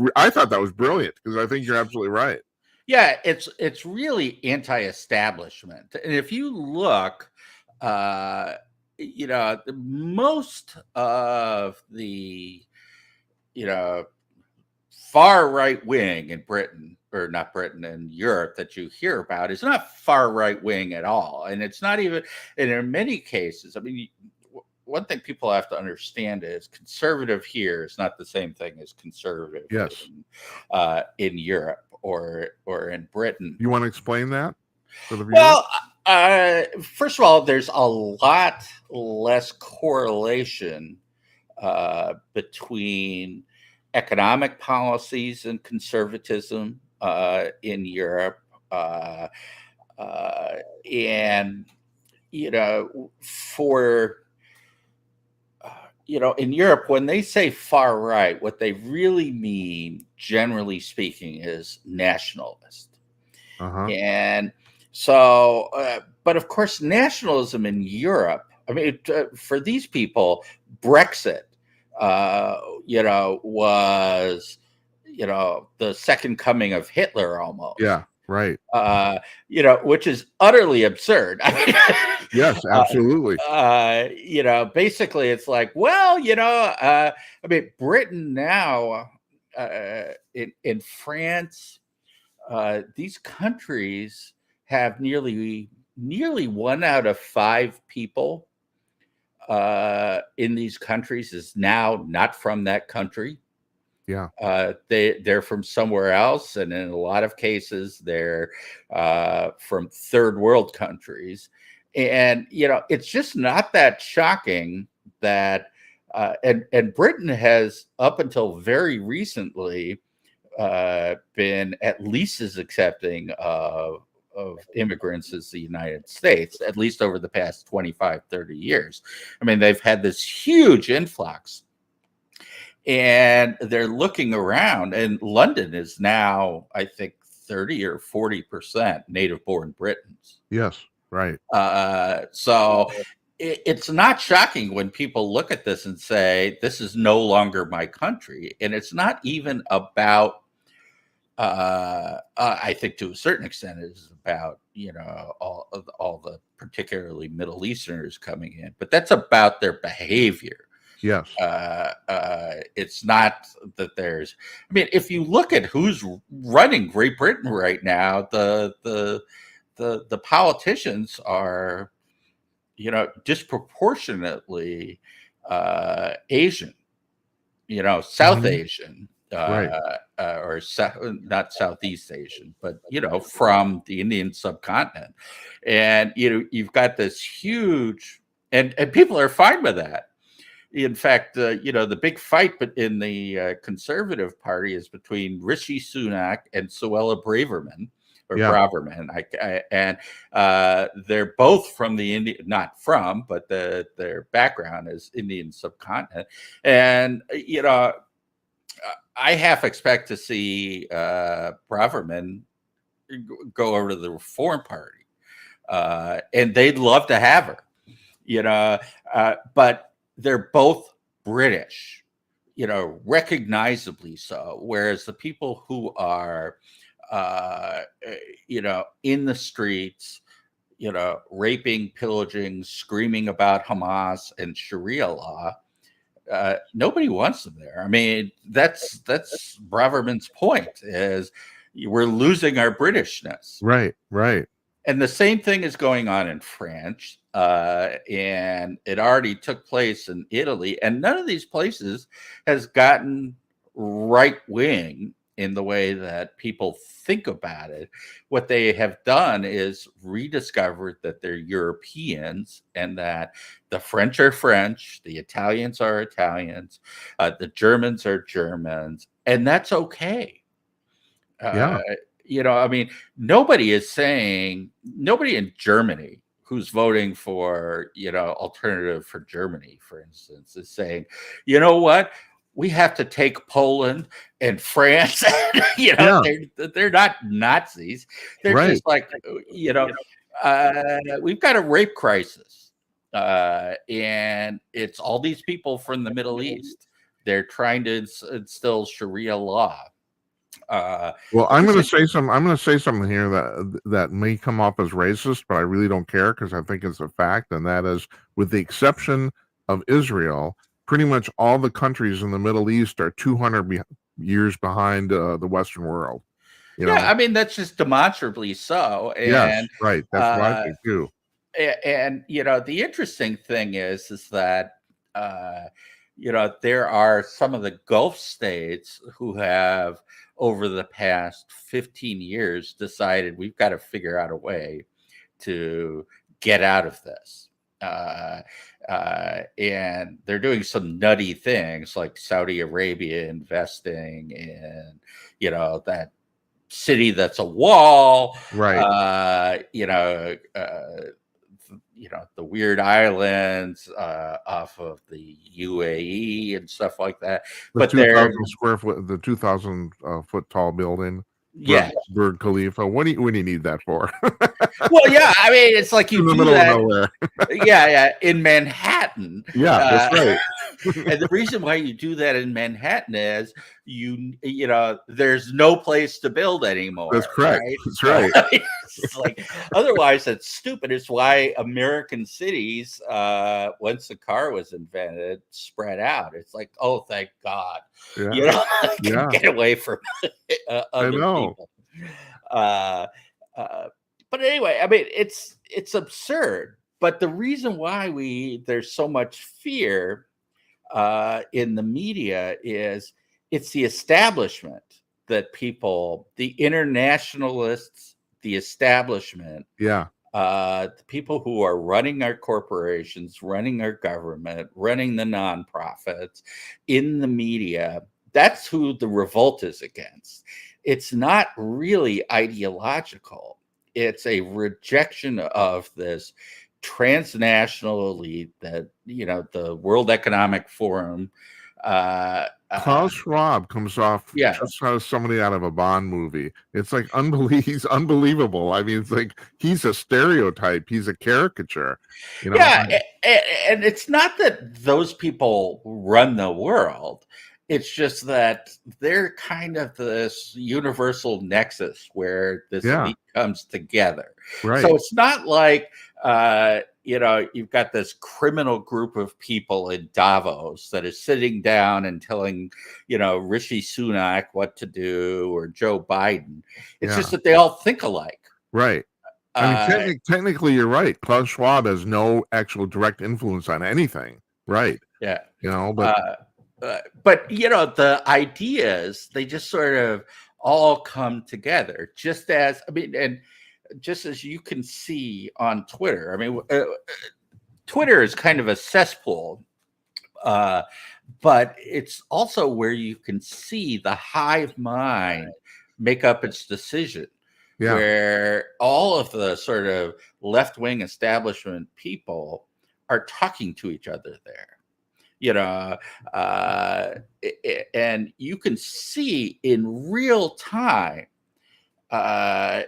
brilliant, because I think you're absolutely right. Yeah, it's really anti-establishment, and if you look, most of the, far right wing in Britain, or not Britain, in Europe, that you hear about is not far right wing at all. And it's not even, and in many cases, I mean, one thing people have to understand is conservative here is not the same thing as conservative in Europe or in Britain. You want to explain that for the viewers? Well, first of all, there's a lot less correlation between economic policies and conservatism in Europe, and in Europe, when they say far right, what they really mean, generally speaking, is nationalist. And so, but of course, nationalism in Europe, I mean, for these people, Brexit was, the second coming of Hitler almost. Yeah, right. Which is utterly absurd. Yes, absolutely. Basically it's like, well, I mean, Britain now, in France, these countries have nearly 1 out of 5 people in these countries is now not from that country. Yeah. They're from somewhere else, and in a lot of cases they're from third world countries. And it's just not that shocking that and Britain has, up until very recently, been at least as accepting of immigrants as the United States, at least over the past 25, 30 years. I mean, they've had this huge influx, and they're looking around, and London is now, I think, 30 or 40% native-born Britons. Yes, right. So it's not shocking when people look at this and say, this is no longer my country. And it's not even about I think to a certain extent it is about, all the particularly Middle Easterners coming in, but that's about their behavior. Yes. It's not that there's. I mean, if you look at who's running Great Britain right now, the politicians are, disproportionately Asian, South Asian, Right. or not Southeast Asian, but from the Indian subcontinent, and you've got this huge, and people are fine with that. In fact, the big fight in the Conservative Party is between Rishi Sunak and Suella Braverman, or Yeah. Braverman, and they're both from the Indian, not from, but their background is Indian subcontinent, and I half expect to see Braverman go over to the Reform Party, and they'd love to have her, but they're both British, recognizably so. Whereas the people who are, in the streets, raping, pillaging, screaming about Hamas and Sharia law, nobody wants them there. I mean, that's Braverman's point, is we're losing our Britishness. Right. Right. And the same thing is going on in France, and it already took place in Italy. And none of these places has gotten right wing in the way that people think about it. What they have done is rediscovered that they're Europeans, and that the French are French, the Italians are Italians, the Germans are Germans, and that's okay. Yeah. I mean, nobody in Germany who's voting for, Alternative for Germany, for instance, is saying, you know what? We have to take Poland and France. They're not Nazis. They're Right. just like, we've got a rape crisis. And it's all these people from the Middle East. They're trying to instill Sharia law. Well, I'm going to say something here that may come off as racist, but I really don't care, because I think it's a fact, and that is, with the exception of Israel, pretty much all the countries in the Middle East are 200 years behind the Western world. I mean, that's just demonstrably so. And, yes, right. That's what I think too. And the interesting thing is that there are some of the Gulf states who have, over the past 15 years, decided we've got to figure out a way to get out of this. And they're doing some nutty things, like Saudi Arabia investing in, that city that's a wall, right? The weird islands off of the UAE and stuff like that. But 2,000 square foot, the 2,000 foot tall building. Yeah, Burj Khalifa. What do you need that for? Well, yeah, I mean, it's like you in the do middle that, of nowhere. yeah, in Manhattan. Yeah, that's right. And the reason why you do that in Manhattan is there's no place to build anymore. That's correct. Right? That's right. It's like, otherwise, it's stupid. It's why American cities, once the car was invented, spread out. It's like, oh, thank God, I can get away from other people. But anyway, I mean, it's absurd. But the reason why there's so much fear in the media is it's the establishment that people, the internationalists, the establishment, the people who are running our corporations, running our government, running the nonprofits, in the media, that's who the revolt is against. It's not really ideological. It's a rejection of this transnational elite that, the World Economic Forum. Klaus Schwab comes off just as somebody out of a Bond movie. It's like he's unbelievable. I mean, it's like he's a stereotype. He's a caricature. Yeah, and it's not that those people run the world. It's just that they're kind of this universal nexus where this Yeah. elite comes together. Right. So it's not like, you've got this criminal group of people in Davos that is sitting down and telling, Rishi Sunak what to do, or Joe Biden. It's just Yeah. that they all think alike. Right. I mean, Uh, technically, you're right. Klaus Schwab has no actual direct influence on anything. Right. yeah. But But the ideas, they just sort of all come together, just as you can see on Twitter. Twitter is kind of a cesspool, but it's also where you can see the hive mind make up its decision, where all of the sort of left-wing establishment people are talking to each other there. And you can see in real time, the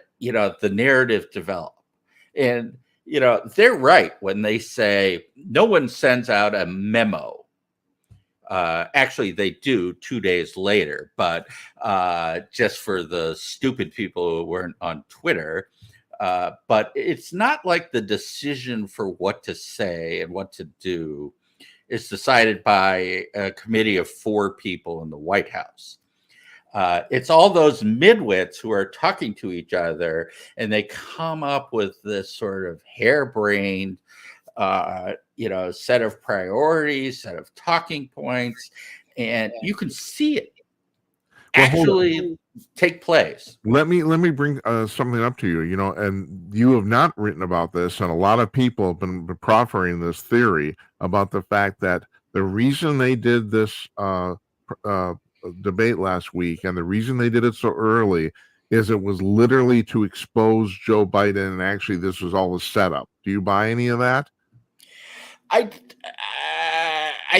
narrative develop. And, they're right when they say no one sends out a memo. Actually, they do 2 days later, but just for the stupid people who weren't on Twitter. But it's not like the decision for what to say and what to do is decided by a committee of 4 people in the White House. It's all those midwits who are talking to each other, and they come up with this sort of harebrained, set of priorities, set of talking points, and you can see it actually take place. Let me bring something up to you, and you have not written about this, and a lot of people have been proffering this theory about the fact that the reason they did this debate last week, and the reason they did it so early, is it was literally to expose Joe Biden, and actually this was all a setup. Do you buy any of that? I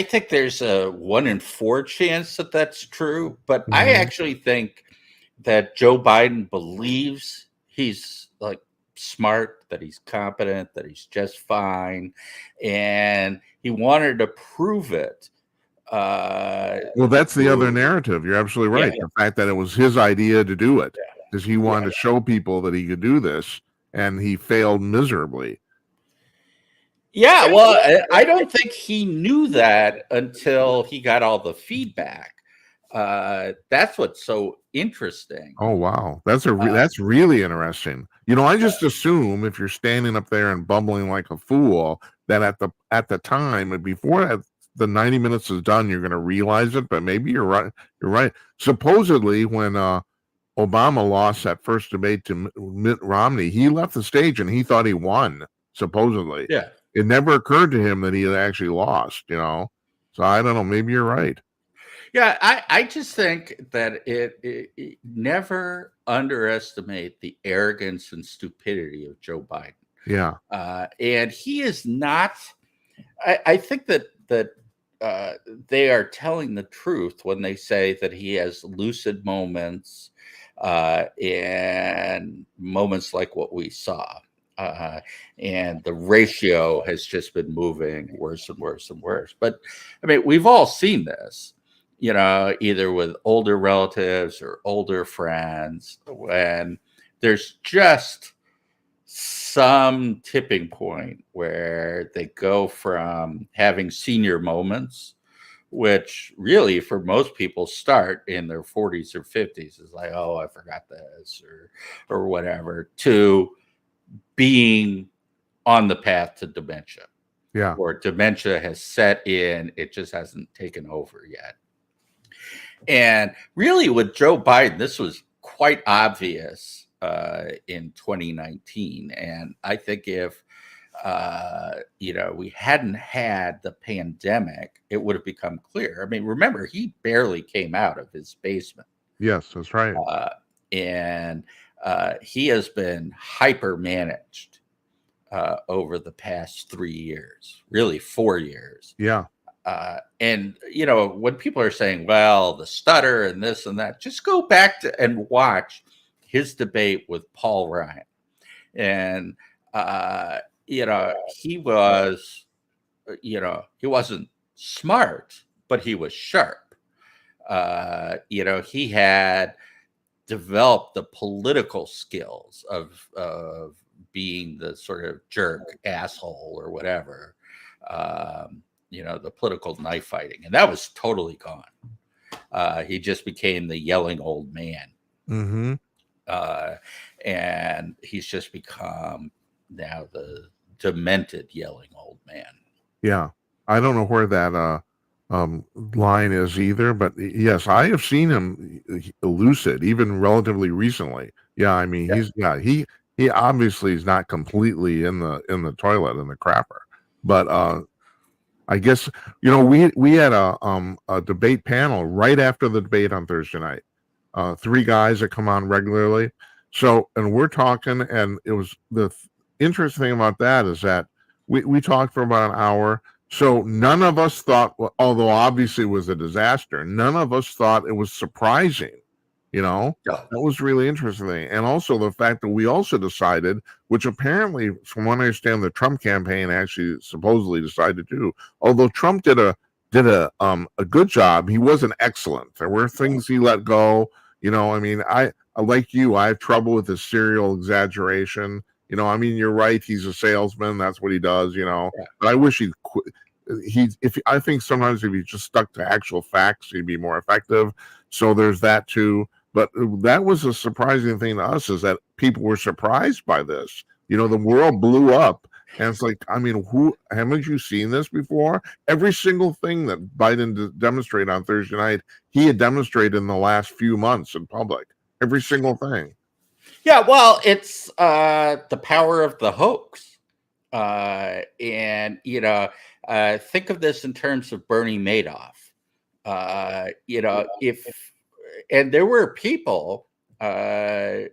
think there's a 1 in 4 chance that that's true, but I actually think that Joe Biden believes he's like smart, that he's competent, that he's just fine, and he wanted to prove it. Well, that's the other narrative. You're absolutely right. Yeah. The fact that it was his idea to do it, because he wanted to show people that he could do this, and he failed miserably. Yeah, well, I don't think he knew that until he got all the feedback. That's what's so interesting. Oh, wow. That's really interesting. I just assume if you're standing up there and bumbling like a fool, that at the time and before the 90 minutes is done, you're going to realize it. But maybe you're right. You're right. Supposedly, when Obama lost that first debate to Mitt Romney, he left the stage and he thought he won. Supposedly, yeah. It never occurred to him that he had actually lost. So I don't know. Maybe you're right. Yeah, I just think that it never underestimate the arrogance and stupidity of Joe Biden. Yeah. And he is not. I think that they are telling the truth when they say that he has lucid moments and moments like what we saw. And the ratio has just been moving worse and worse and worse. But we've all seen this, either with older relatives or older friends, when there's just some tipping point where they go from having senior moments, which really for most people start in their 40s or 50s, is like, oh, I forgot this or whatever, to being on the path to dementia. Yeah. Or dementia has set in, it just hasn't taken over yet. And really with Joe Biden, this was quite obvious in 2019. And I think if we hadn't had the pandemic, it would have become clear. Remember, he barely came out of his basement. Yes, that's right. And he has been hyper managed over the past 3 years, really 4 years. Yeah. And when people are saying, well, the stutter and this and that, just go back and watch his debate with Paul Ryan. And he was, he wasn't smart, but he was sharp. He had developed the political skills of being the sort of jerk asshole or whatever, the political knife fighting, and that was totally gone. He just became the yelling old man. Mm-hmm. And he's just become now the demented yelling old man. Yeah. I don't know where that line is either, but yes, I have seen him lucid even relatively recently. Yeah, I mean, he obviously is not completely in the toilet in the crapper, but I guess we had a debate panel right after the debate on Thursday night. 3 guys that come on regularly. So, and we're talking, and it was the interesting thing about that is that we talked for about an hour. So none of us thought, although obviously it was a disaster, none of us thought it was surprising. No. That was really interesting. And also the fact that we also decided, which apparently, from what I understand, the Trump campaign actually supposedly decided to do. Although Trump did a good job, he wasn't excellent. There were things he let go. I mean, I like you. I have trouble with his serial exaggeration. I mean, you're right. He's a salesman. That's what he does. Yeah. But I wish he'd quit. I think sometimes if he just stuck to actual facts, he'd be more effective. So there's that too. But that was a surprising thing to us, is that people were surprised by this. The world blew up. And it's like, I mean, haven't you seen this before? Every single thing that Biden demonstrated on Thursday night, he had demonstrated in the last few months in public. Every single thing. Yeah, well, it's the power of the hoax. And, think of this in terms of Bernie Madoff. And there were people, when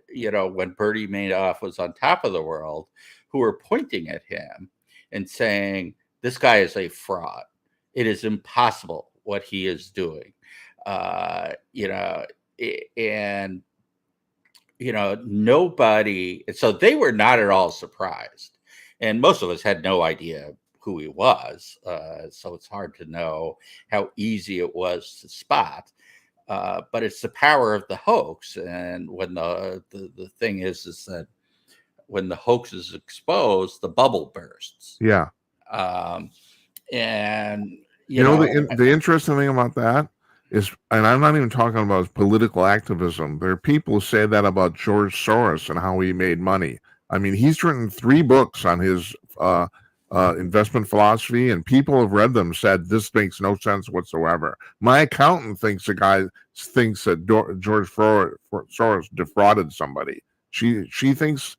Bernie Madoff was on top of the world, who were pointing at him and saying, this guy is a fraud. It is impossible what he is doing. Nobody, so they were not at all surprised. And most of us had no idea who he was. So it's hard to know how easy it was to spot. But it's the power of the hoax. And when the thing is that when the hoax is exposed, the bubble bursts. Yeah. And the interesting thing about that is, and I'm not even talking about political activism, there are people who say that about George Soros and how he made money. I mean, he's written 3 books on his investment philosophy, and people have read them, said this makes no sense whatsoever. My accountant thinks that George Soros defrauded somebody. She thinks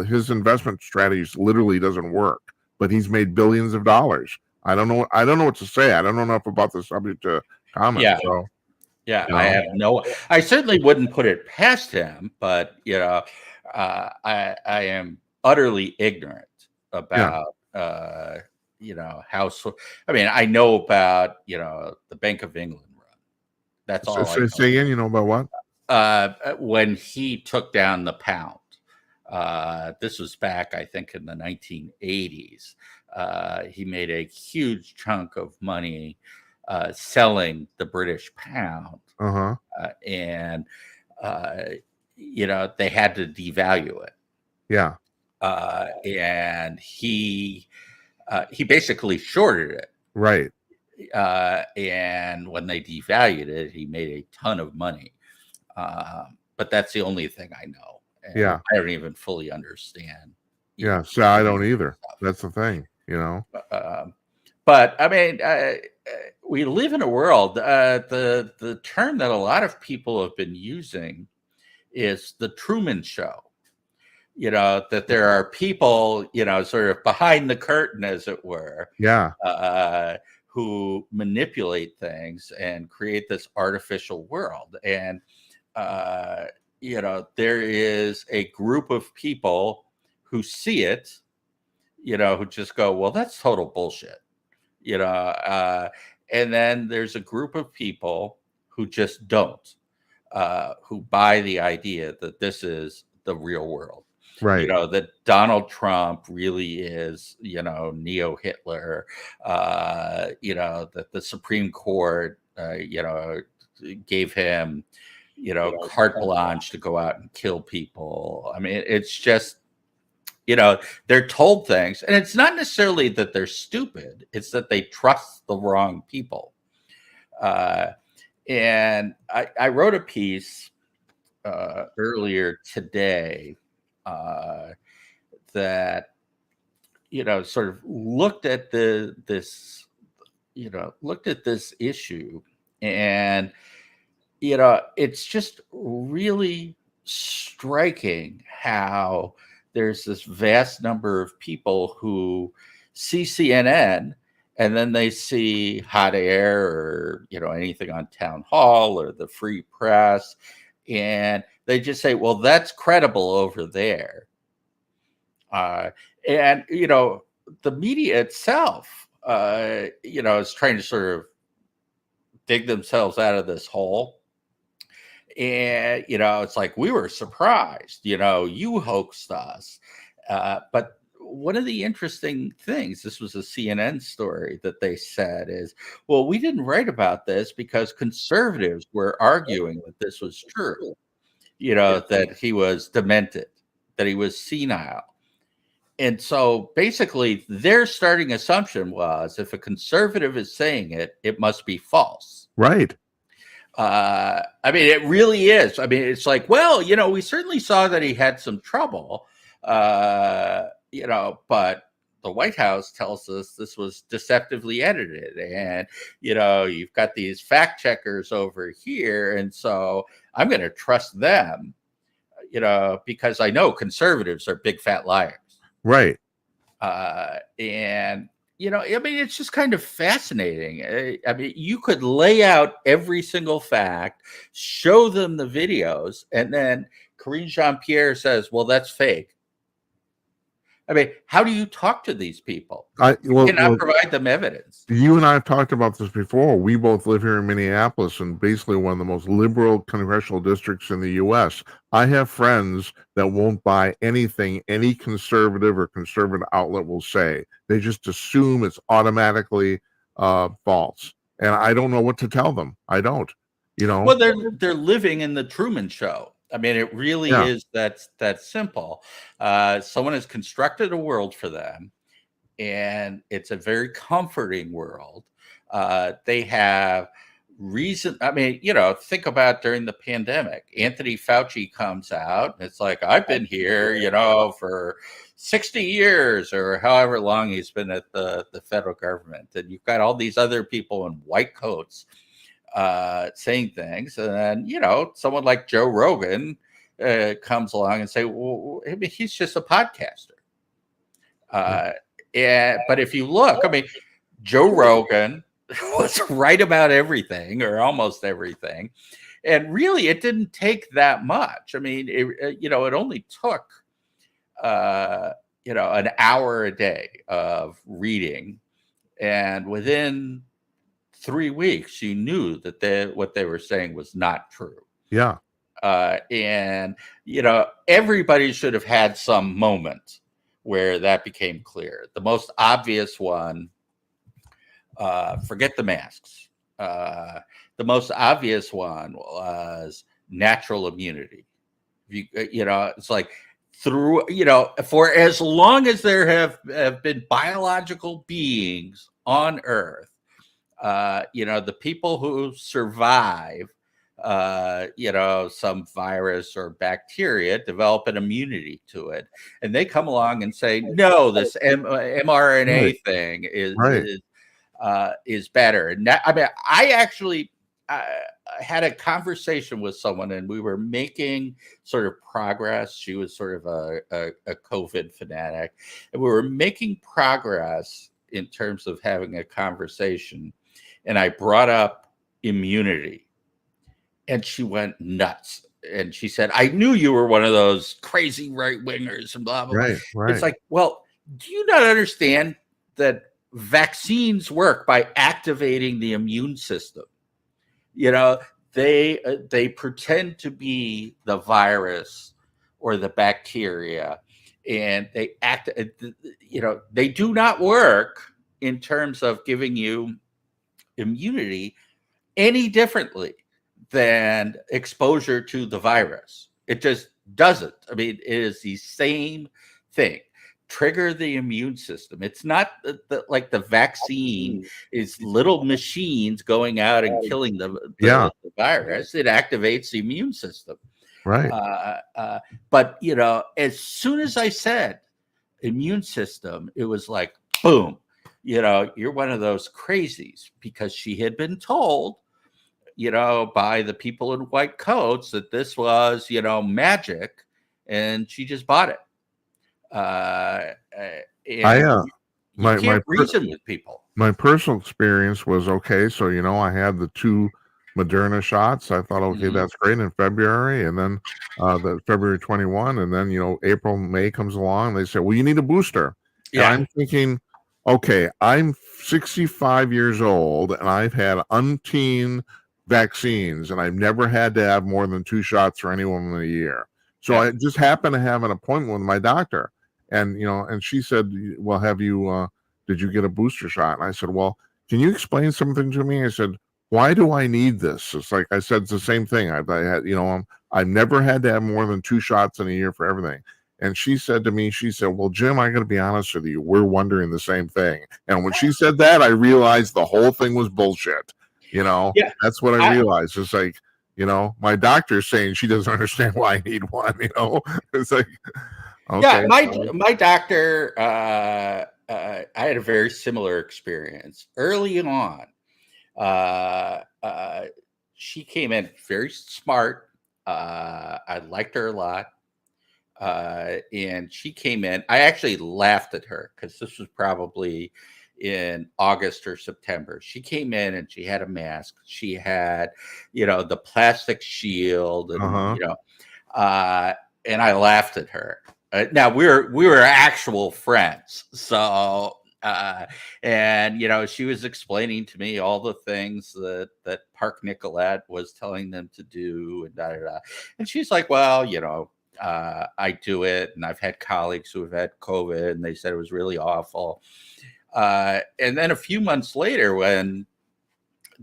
his investment strategies literally doesn't work, but he's made billions of dollars. I don't know what to say. I don't know enough about the subject to comment. Yeah. So, I certainly wouldn't put it past him, but I am utterly ignorant about how. I mean, I know about the Bank of England run. That's all. Say again. You know about what? When he took down the pound. This was back, I think, in the 1980s. He made a huge chunk of money selling the British pound. And they had to devalue it. Yeah. And he basically shorted it. Right. And when they devalued it, he made a ton of money. But that's the only thing I know. And I don't even fully understand. So I don't either. Stuff. That's the thing, But I mean, we live in a world. The term that a lot of people have been using is the Truman Show. That there are people, sort of behind the curtain, as it were. Yeah. Who manipulate things and create this artificial world. And there is a group of people who see it, who just go, well, that's total bullshit, and then there's a group of people who just don't, who buy the idea that this is the real world. Right. That Donald Trump really is, neo-Hitler, that the Supreme Court, gave him, carte blanche to go out and kill people. I mean, it's just, they're told things, and it's not necessarily that they're stupid. It's that they trust the wrong people. And I wrote a piece earlier today that, sort of looked at this issue, and it's just really striking how there's this vast number of people who see CNN and then they see Hot Air or anything on Town Hall or the Free Press, and they just say, well, that's credible over there. And the media itself is trying to sort of dig themselves out of this hole. And it's like, we were surprised, you hoaxed us. But one of the interesting things, this was a CNN story that they said, is, well, we didn't write about this because conservatives were arguing that this was true, that he was demented, that he was senile. And so basically their starting assumption was, if a conservative is saying it, it must be false. Right. I mean, it really is. I mean, it's like, well, we certainly saw that he had some trouble, but the White House tells us this was deceptively edited, and, you've got these fact checkers over here. And so I'm going to trust them, because I know conservatives are big fat liars. Right. And, I mean, it's just kind of fascinating. I mean, you could lay out every single fact, show them the videos, and then Karine Jean-Pierre says, well, that's fake. I mean, how do you talk to these people? You cannot provide them evidence. You and I have talked about this before. We both live here in Minneapolis, and basically one of the most liberal congressional districts in the U.S. I have friends that won't buy anything any conservative or conservative outlet will say. They just assume it's automatically false, and I don't know what to tell them. I don't. Well, they're living in the Truman Show. I mean, it really is that simple. Someone has constructed a world for them, and it's a very comforting world. They have reason. I mean, think about during the pandemic, Anthony Fauci comes out, and it's like, I've been here, for 60 years or however long he's been at the federal government. And you've got all these other people in white coats saying things, and then someone like Joe Rogan comes along and say, well, I mean, he's just a podcaster. But if you look, I mean, Joe Rogan was right about everything or almost everything, and really it didn't take that much. I mean, it only took an hour a day of reading, and within 3 weeks, you knew that what they were saying was not true. Yeah. And, everybody should have had some moment where that became clear. The most obvious one, forget the masks. The most obvious one was natural immunity. It's like for as long as there have been biological beings on Earth, the people who survive, some virus or bacteria develop an immunity to it, and they come along and say, no, this mRNA thing is better. And I mean, I actually had a conversation with someone, and we were making sort of progress. She was sort of a COVID fanatic, and we were making progress in terms of having a conversation. And I brought up immunity, and she went nuts. And she said, I knew you were one of those crazy right wingers and blah, blah, blah. Right. It's like, well, do you not understand that vaccines work by activating the immune system? They pretend to be the virus or the bacteria, and they act, they do not work in terms of giving you immunity any differently than exposure to the virus. It just doesn't. I mean, it is the same thing. Trigger the immune system. It's not like the vaccine is little machines going out and killing the virus. It activates the immune system. Right. But, you know, as soon as I said immune system, it was like, boom, you know, you're one of those crazies, because she had been told, you know, by the people in white coats that this was, you know, magic, and she just bought it. And you can't reason with people. My personal experience was okay. So, you know, I had the 2 Moderna shots. I thought, okay, that's great in February. And then the February 21. And then, you know, April, May comes along. They say, well, you need a booster. Yeah. And I'm thinking, okay, I'm 65 years old and I've had umpteen vaccines and I've never had to have more than 2 shots for anyone in a year. So I just happened to have an appointment with my doctor. And, you know, and she said, well, have you, did you get a booster shot? And I said, well, can you explain something to me? I said, why do I need this? It's like I said, it's the same thing. I had, you know, I've never had to have more than 2 shots in a year for everything. And she said to me, she said, well, Jim, I got to be honest with you. We're wondering the same thing. And when she said that, I realized the whole thing was bullshit. You know, that's what I realized. It's like, you know, my doctor's saying she doesn't understand why I need one, you know, it's like, okay. Yeah, my doctor, I had a very similar experience early on. She came in very smart. I liked her a lot. And she came in, I actually laughed at her because this was probably in August or September. She came in and she had a mask. She had, you know, the plastic shield and, you know, and I laughed at her. Now we were actual friends. So, and, you know, she was explaining to me all the things that Park Nicolette was telling them to do and And she's like, well, you know, I do it. And I've had colleagues who have had COVID and they said it was really awful. And then a few months later, when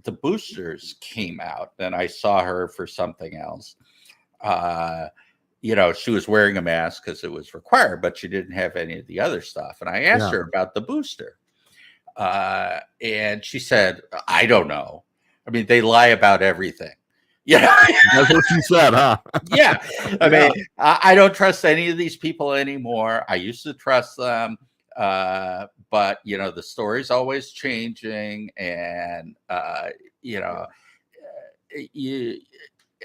the boosters came out, then I saw her for something else. You know, she was wearing a mask because it was required, but she didn't have any of the other stuff. And I asked her about the booster. And she said, I don't know. I mean, they lie about everything. Yeah, that's what she said, huh? Yeah. I mean, I don't trust any of these people anymore. I used to trust them. But, you know, the story's always changing. And, you know,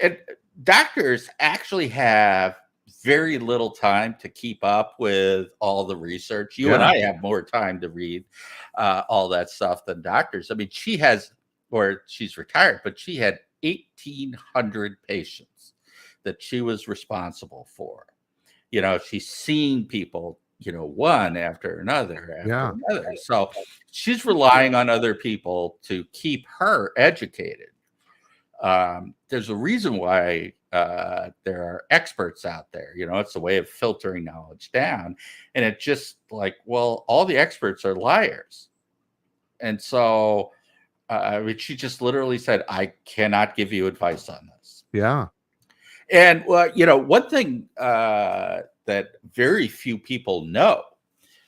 and doctors actually have very little time to keep up with all the research. You and I have more time to read all that stuff than doctors. I mean, she's retired, but she had 1,800 patients that she was responsible for. You know, she's seen people, you know, one after another after another. So she's relying on other people to keep her educated. There's a reason why there are experts out there. You know, it's a way of filtering knowledge down. And it's just like, well, all the experts are liars. And so she just literally said, I cannot give you advice on this. Yeah. And, well, you know, one thing that very few people know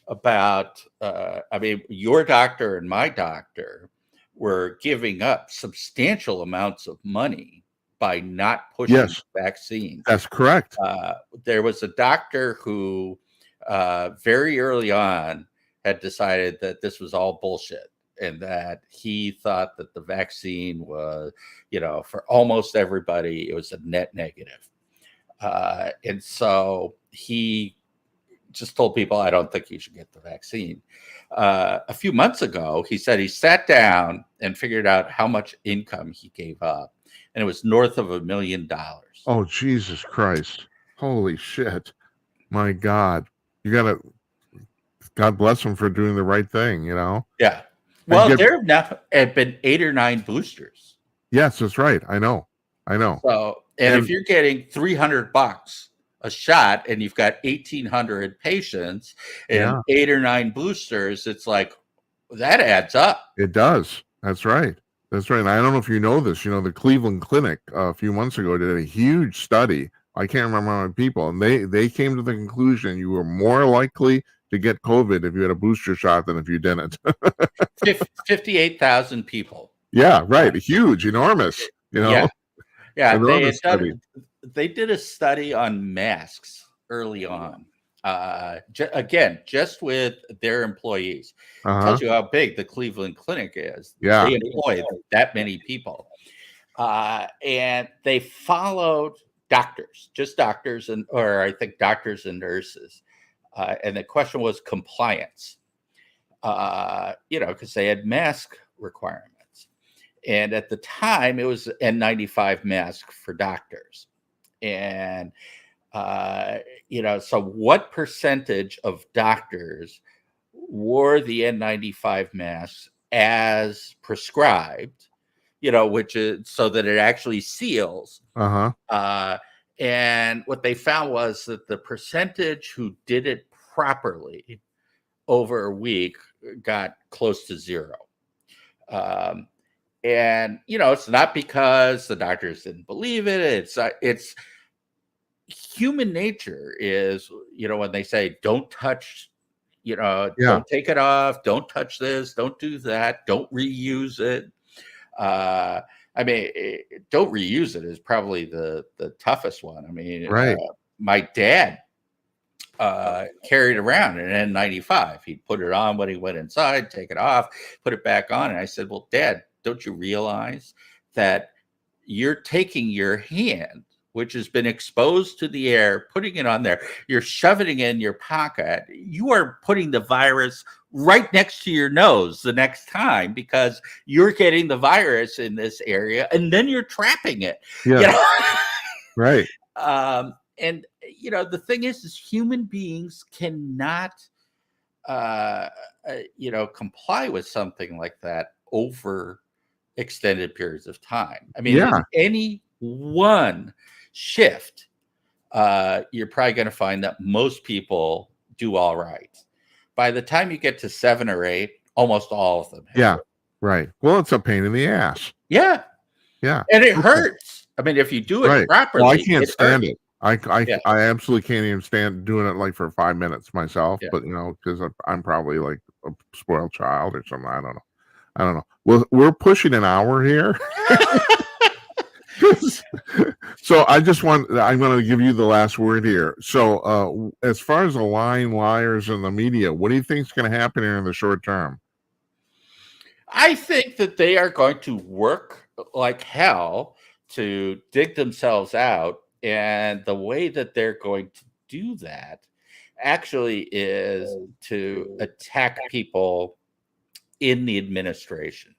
about, I mean, your doctor and my doctor were giving up substantial amounts of money by not pushing vaccines. That's correct. There was a doctor who very early on had decided that this was all bullshit. And that he thought that the vaccine was, you know, for almost everybody, it was a net negative. And so he just told people, I don't think you should get the vaccine. A few months ago, he said he sat down and figured out how much income he gave up. And it was north of $1 million. Oh, Jesus Christ. Holy shit. My God. God bless him for doing the right thing, you know? Yeah. Well, there have been 8 or 9 boosters. Yes, that's right. I know. So, and if you're getting $300 a shot and you've got 1,800 patients and 8 or 9 boosters, it's like, that adds up. It does. That's right. That's right. And I don't know if you know this. The Cleveland Clinic a few months ago did a huge study. I can't remember how many people, and they came to the conclusion you were more likely to get COVID if you had a booster shot than if you didn't. 58,000 people. Yeah, right. Huge, enormous. Yeah. Enormous study. They did a study on masks early on. Again, just with their employees. Tells you how big the Cleveland Clinic is. Yeah. They employ that many people. And they followed doctors, just doctors, or I think doctors and nurses. And the question was compliance, because they had mask requirements. And at the time, it was N95 mask for doctors. And, so what percentage of doctors wore the N95 masks as prescribed, which is so that it actually seals. And what they found was that the percentage who did it properly over a week got close to zero. And it's not because the doctors didn't believe it. It's human nature is, when they say don't touch, don't take it off, don't touch this, don't do that, don't reuse it. Don't reuse it is probably the toughest one. Right. My dad carried around an N95. He'd put it on when he went inside, take it off, put it back on. And I said, well, Dad, don't you realize that you're taking your hand, which has been exposed to the air, putting it on there, you're shoving it in your pocket. You are putting the virus right next to your nose the next time because you're getting the virus in this area and then you're trapping it. Yeah. Right. And, the thing is human beings cannot, comply with something like that over extended periods of time. In any one shift, you're probably going to find that most people do all right. By the time you get to 7 or 8, almost all of them have. Right. Well, it's a pain in the ass. Yeah. And it hurts. If you do it properly. Well, I can't stand it. I absolutely can't even stand doing it like for 5 minutes myself, but because I'm probably like a spoiled child or something. I don't know. Well, we're pushing an hour here. So I'm going to give you the last word here. So as far as the lying liars in the media, what do you think is going to happen here in the short term? I think that they are going to work like hell to dig themselves out. And the way that they're going to do that actually is to attack people in the administration.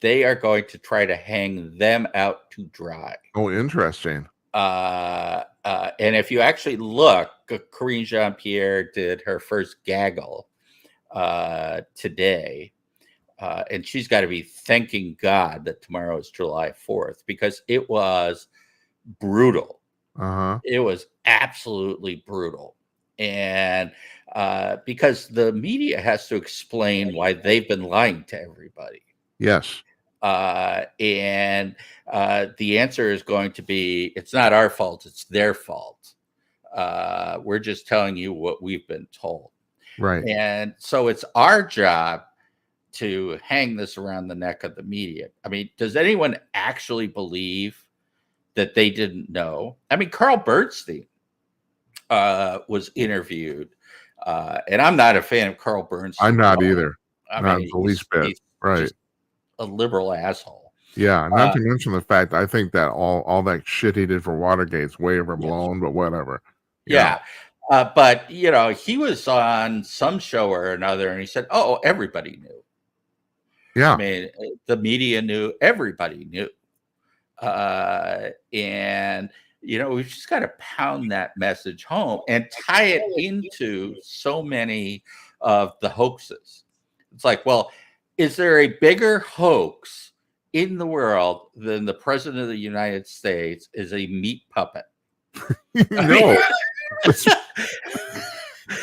They are going to try to hang them out to dry. Oh, interesting. And if you actually look, Karine Jean-Pierre did her first gaggle today. And she's got to be thanking God that tomorrow is July 4th because it was brutal. It was absolutely brutal. And because the media has to explain why they've been lying to everybody. Yes. And the answer is going to be, it's not our fault, it's their fault. We're just telling you what we've been told. Right. And so it's our job to hang this around the neck of the media. Does anyone actually believe that they didn't know? Carl Bernstein was interviewed, and I'm not a fan of Carl Bernstein. I'm not either. Not the least bit. Right. A liberal asshole. Yeah, not to mention the fact I think that all that shit he did for Watergate's way overblown, but whatever. But he was on some show or another, and he said, "Oh, everybody knew." Yeah, the media knew, everybody knew, and we've just got to pound that message home and tie it into so many of the hoaxes. It's like, well, is there a bigger hoax in the world than the president of the United States is a meat puppet? No,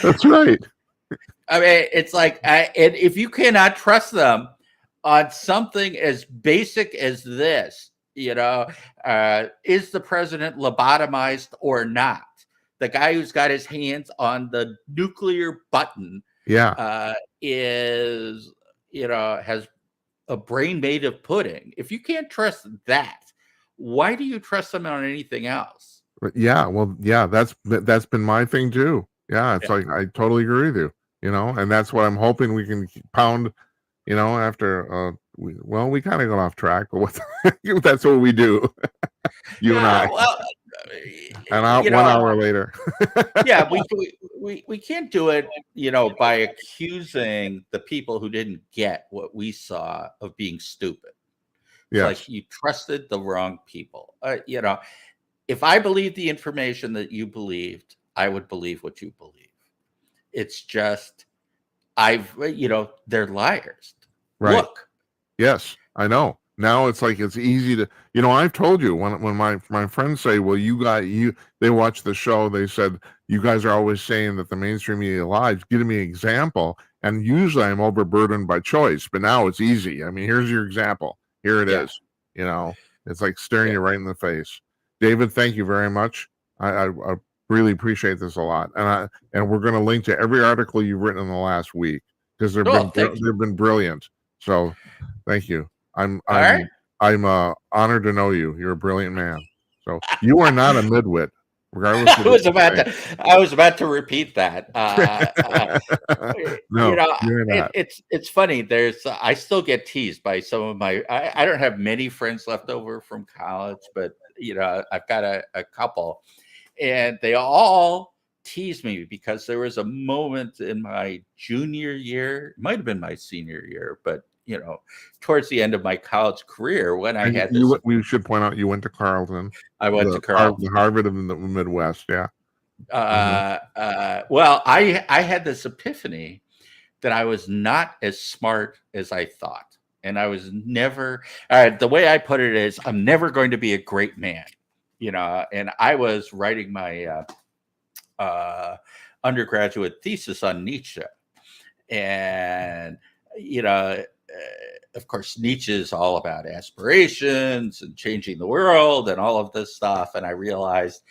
that's right. It's like, and if you cannot trust them on something as basic as this. Is the president lobotomized or not? The guy who's got his hands on the nuclear button is, has a brain made of pudding. If you can't trust that, why do you trust them on anything else? That's been my thing too. It's like I totally agree with you. And that's what I'm hoping we can pound. After we kind of got off track, but that's what we do. You and I. Well, and 1 hour later. we can't do it, by accusing the people who didn't get what we saw of being stupid. It's like you trusted the wrong people. If I believed the information that you believed, I would believe what you believe. It's just, they're liars. Right. Look. Yes, I know. Now it's like it's easy to, I've told you when my friends say, well, they watch the show, they said, you guys are always saying that the mainstream media lies. Give me an example. And usually I'm overburdened by choice, but now it's easy. I mean, here's your example. Here it is. It's like staring you right in the face. David, thank you very much. I really appreciate this a lot. And we're going to link to every article you've written in the last week because they've been brilliant. So thank you. I'm honored to know you. You're a brilliant man. So you are not a midwit, regardless. I was about to repeat that. No, you're not. It's funny. I still get teased by some of my. I don't have many friends left over from college, but I've got a couple, and they all tease me because there was a moment in my junior year, it might have been my senior year, but towards the end of my college career when I had this. We should point out you went to Carleton. I went to Carleton. The Harvard of the Midwest, yeah. Well, I had this epiphany that I was not as smart as I thought. And I was never, the way I put it is, I'm never going to be a great man, and I was writing my undergraduate thesis on Nietzsche. And, of course, Nietzsche is all about aspirations and changing the world and all of this stuff. And I realized,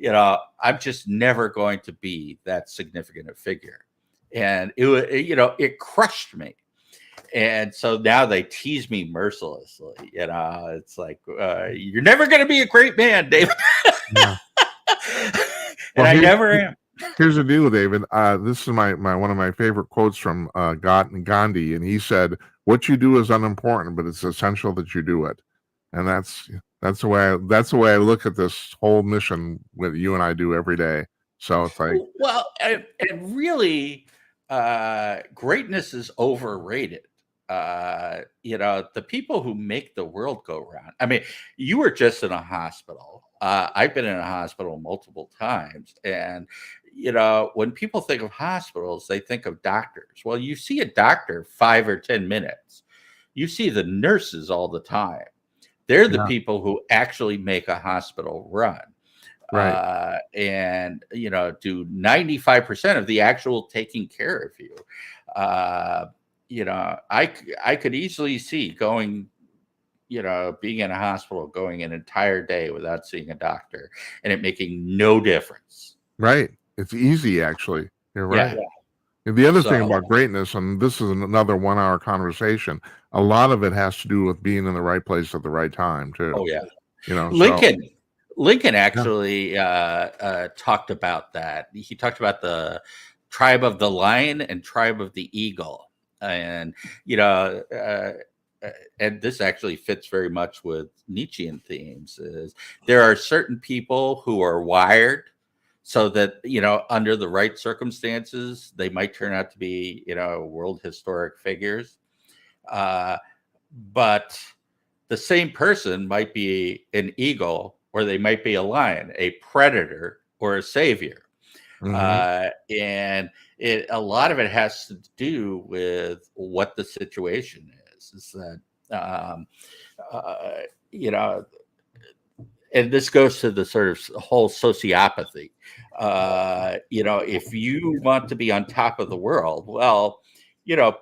I'm just never going to be that significant a figure. And it crushed me. And so now they tease me mercilessly. It's like, you're never going to be a great man, David. Yeah. And I never am. Here's the deal, David. This is my one of my favorite quotes from Gandhi, and he said, "What you do is unimportant, but it's essential that you do it." And that's the way I look at this whole mission with you and I do every day. So it's like, well, and really, greatness is overrated. The people who make the world go round. I mean, you were just in a hospital. I've been in a hospital multiple times, and when people think of hospitals, they think of doctors. Well, you see a doctor 5 or 10 minutes. You see the nurses all the time. They're the people who actually make a hospital run. Right. And do 95% of the actual taking care of you. I could easily see going, being in a hospital, going an entire day without seeing a doctor and it making no difference. Right. It's easy, actually. You're right. Yeah. And the other thing about greatness, and this is another 1 hour conversation, a lot of it has to do with being in the right place at the right time, too. Oh, yeah. Lincoln actually talked about that. He talked about the tribe of the lion and tribe of the eagle. And, and this actually fits very much with Nietzschean themes, is there are certain people who are wired so that, under the right circumstances, they might turn out to be, world historic figures. But the same person might be an eagle, or they might be a lion, a predator, or a savior. And a lot of it has to do with what the situation is. Is that, and this goes to the sort of whole sociopathy. If you want to be on top of the world, well,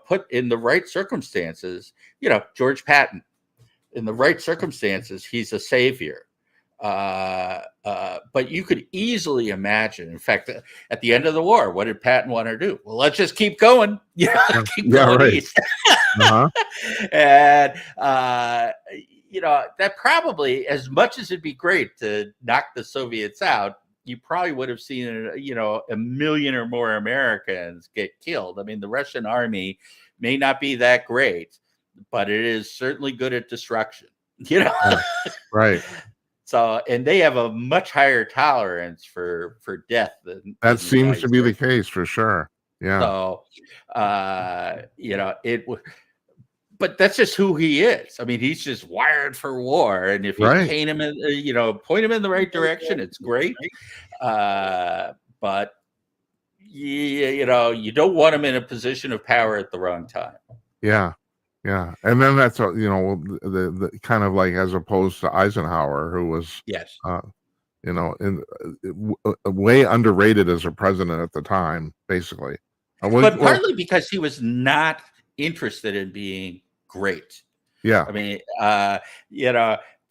put in the right circumstances, George Patton, in the right circumstances, he's a savior. But you could easily imagine, in fact, at the end of the war, what did Patton want to do? Well, let's just keep going, keep going right. east. And, that probably, as much as it'd be great to knock the Soviets out, you probably would have seen, a million or more Americans get killed. I mean, the Russian army may not be that great, but it is certainly good at destruction, Yeah, right. So, and they have a much higher tolerance for death than That seems United to be the States. case for sure. Yeah. So, but that's just who he is. I mean, he's just wired for war, and if you Right. paint him in, point him in the right direction, it's great. But you don't want him in a position of power at the wrong time. Yeah. Yeah. And then that's the kind of like, as opposed to Eisenhower, who was Yes. Way underrated as a president at the time, basically. But partly because he was not interested in being great. Yeah. I mean, the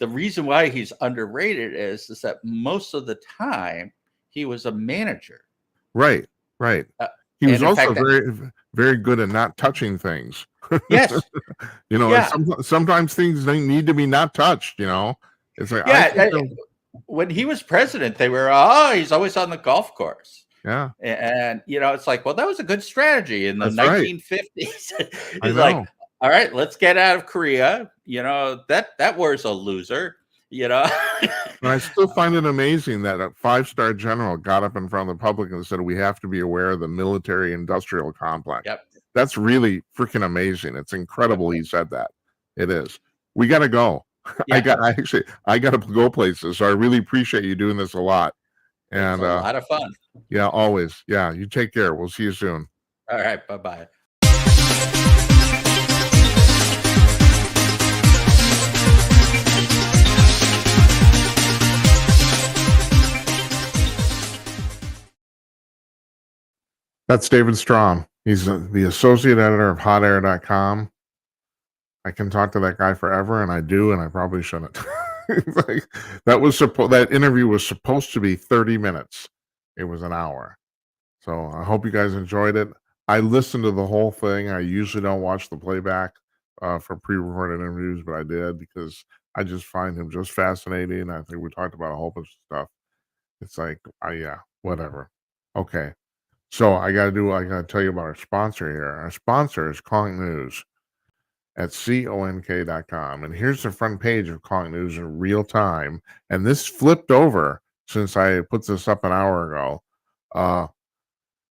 reason why he's underrated is that most of the time he was a manager. Right. He was also very, very good at not touching things. Yes. Sometimes things need to be not touched, It's like, when he was president, they were, he's always on the golf course. Yeah. And, it's like, well, that was a good strategy in the 1950s. He's like, all right, let's get out of Korea. That war's a loser, And I still find it amazing that a 5-star general got up in front of the public and said, we have to be aware of the military industrial complex. Yep. That's really freaking amazing. It's incredible he said that. It is. We got to go. Yeah. I got to go places. So I really appreciate you doing this a lot. And it's a lot of fun. Yeah, always. Yeah. You take care. We'll see you soon. All right. Bye-bye. That's David Strom. He's the associate editor of hotair.com. I can talk to that guy forever, and I do, and I probably shouldn't. That interview was supposed to be 30 minutes. It was an hour. So I hope you guys enjoyed it. I listened to the whole thing. I usually don't watch the playback for pre-recorded interviews, but I did because I just find him just fascinating. I think we talked about a whole bunch of stuff. It's like, whatever. Okay. So I got to tell you about our sponsor here. Our sponsor is Conk News at cunk.com. And here's the front page of Conk News in real time. And this flipped over since I put this up an hour ago.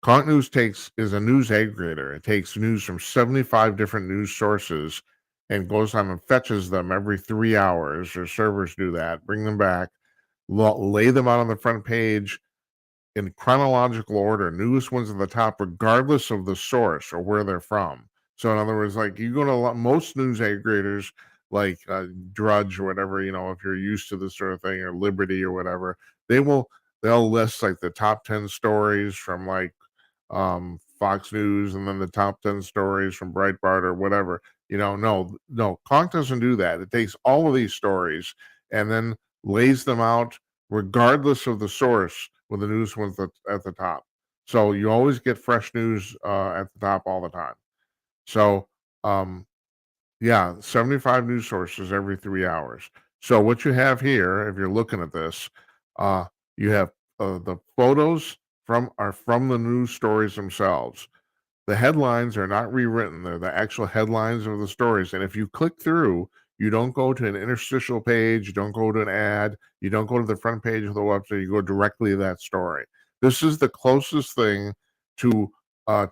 Conk News is a news aggregator. It takes news from 75 different news sources and goes on and fetches them every 3 hours. Their servers do that, bring them back, lay them out on the front page in chronological order, newest ones at the top, regardless of the source or where they're from. So in other words, like you go to most news aggregators like Drudge or whatever, if you're used to this sort of thing, or Liberty or whatever, they'll list like the top 10 stories from like Fox News, and then the top 10 stories from Breitbart or whatever. No, Conk doesn't do that. It takes all of these stories and then lays them out regardless of the source, with the news ones at the top. So you always get fresh news at the top all the time. So 75 news sources every 3 hours. So what you have here, if you're looking at this, you have the photos are from the news stories themselves. The headlines are not rewritten. They're the actual headlines of the stories. And if you click through, you don't go to an interstitial page. You don't go to an ad. You don't go to the front page of the website. You go directly to that story. This is the closest thing to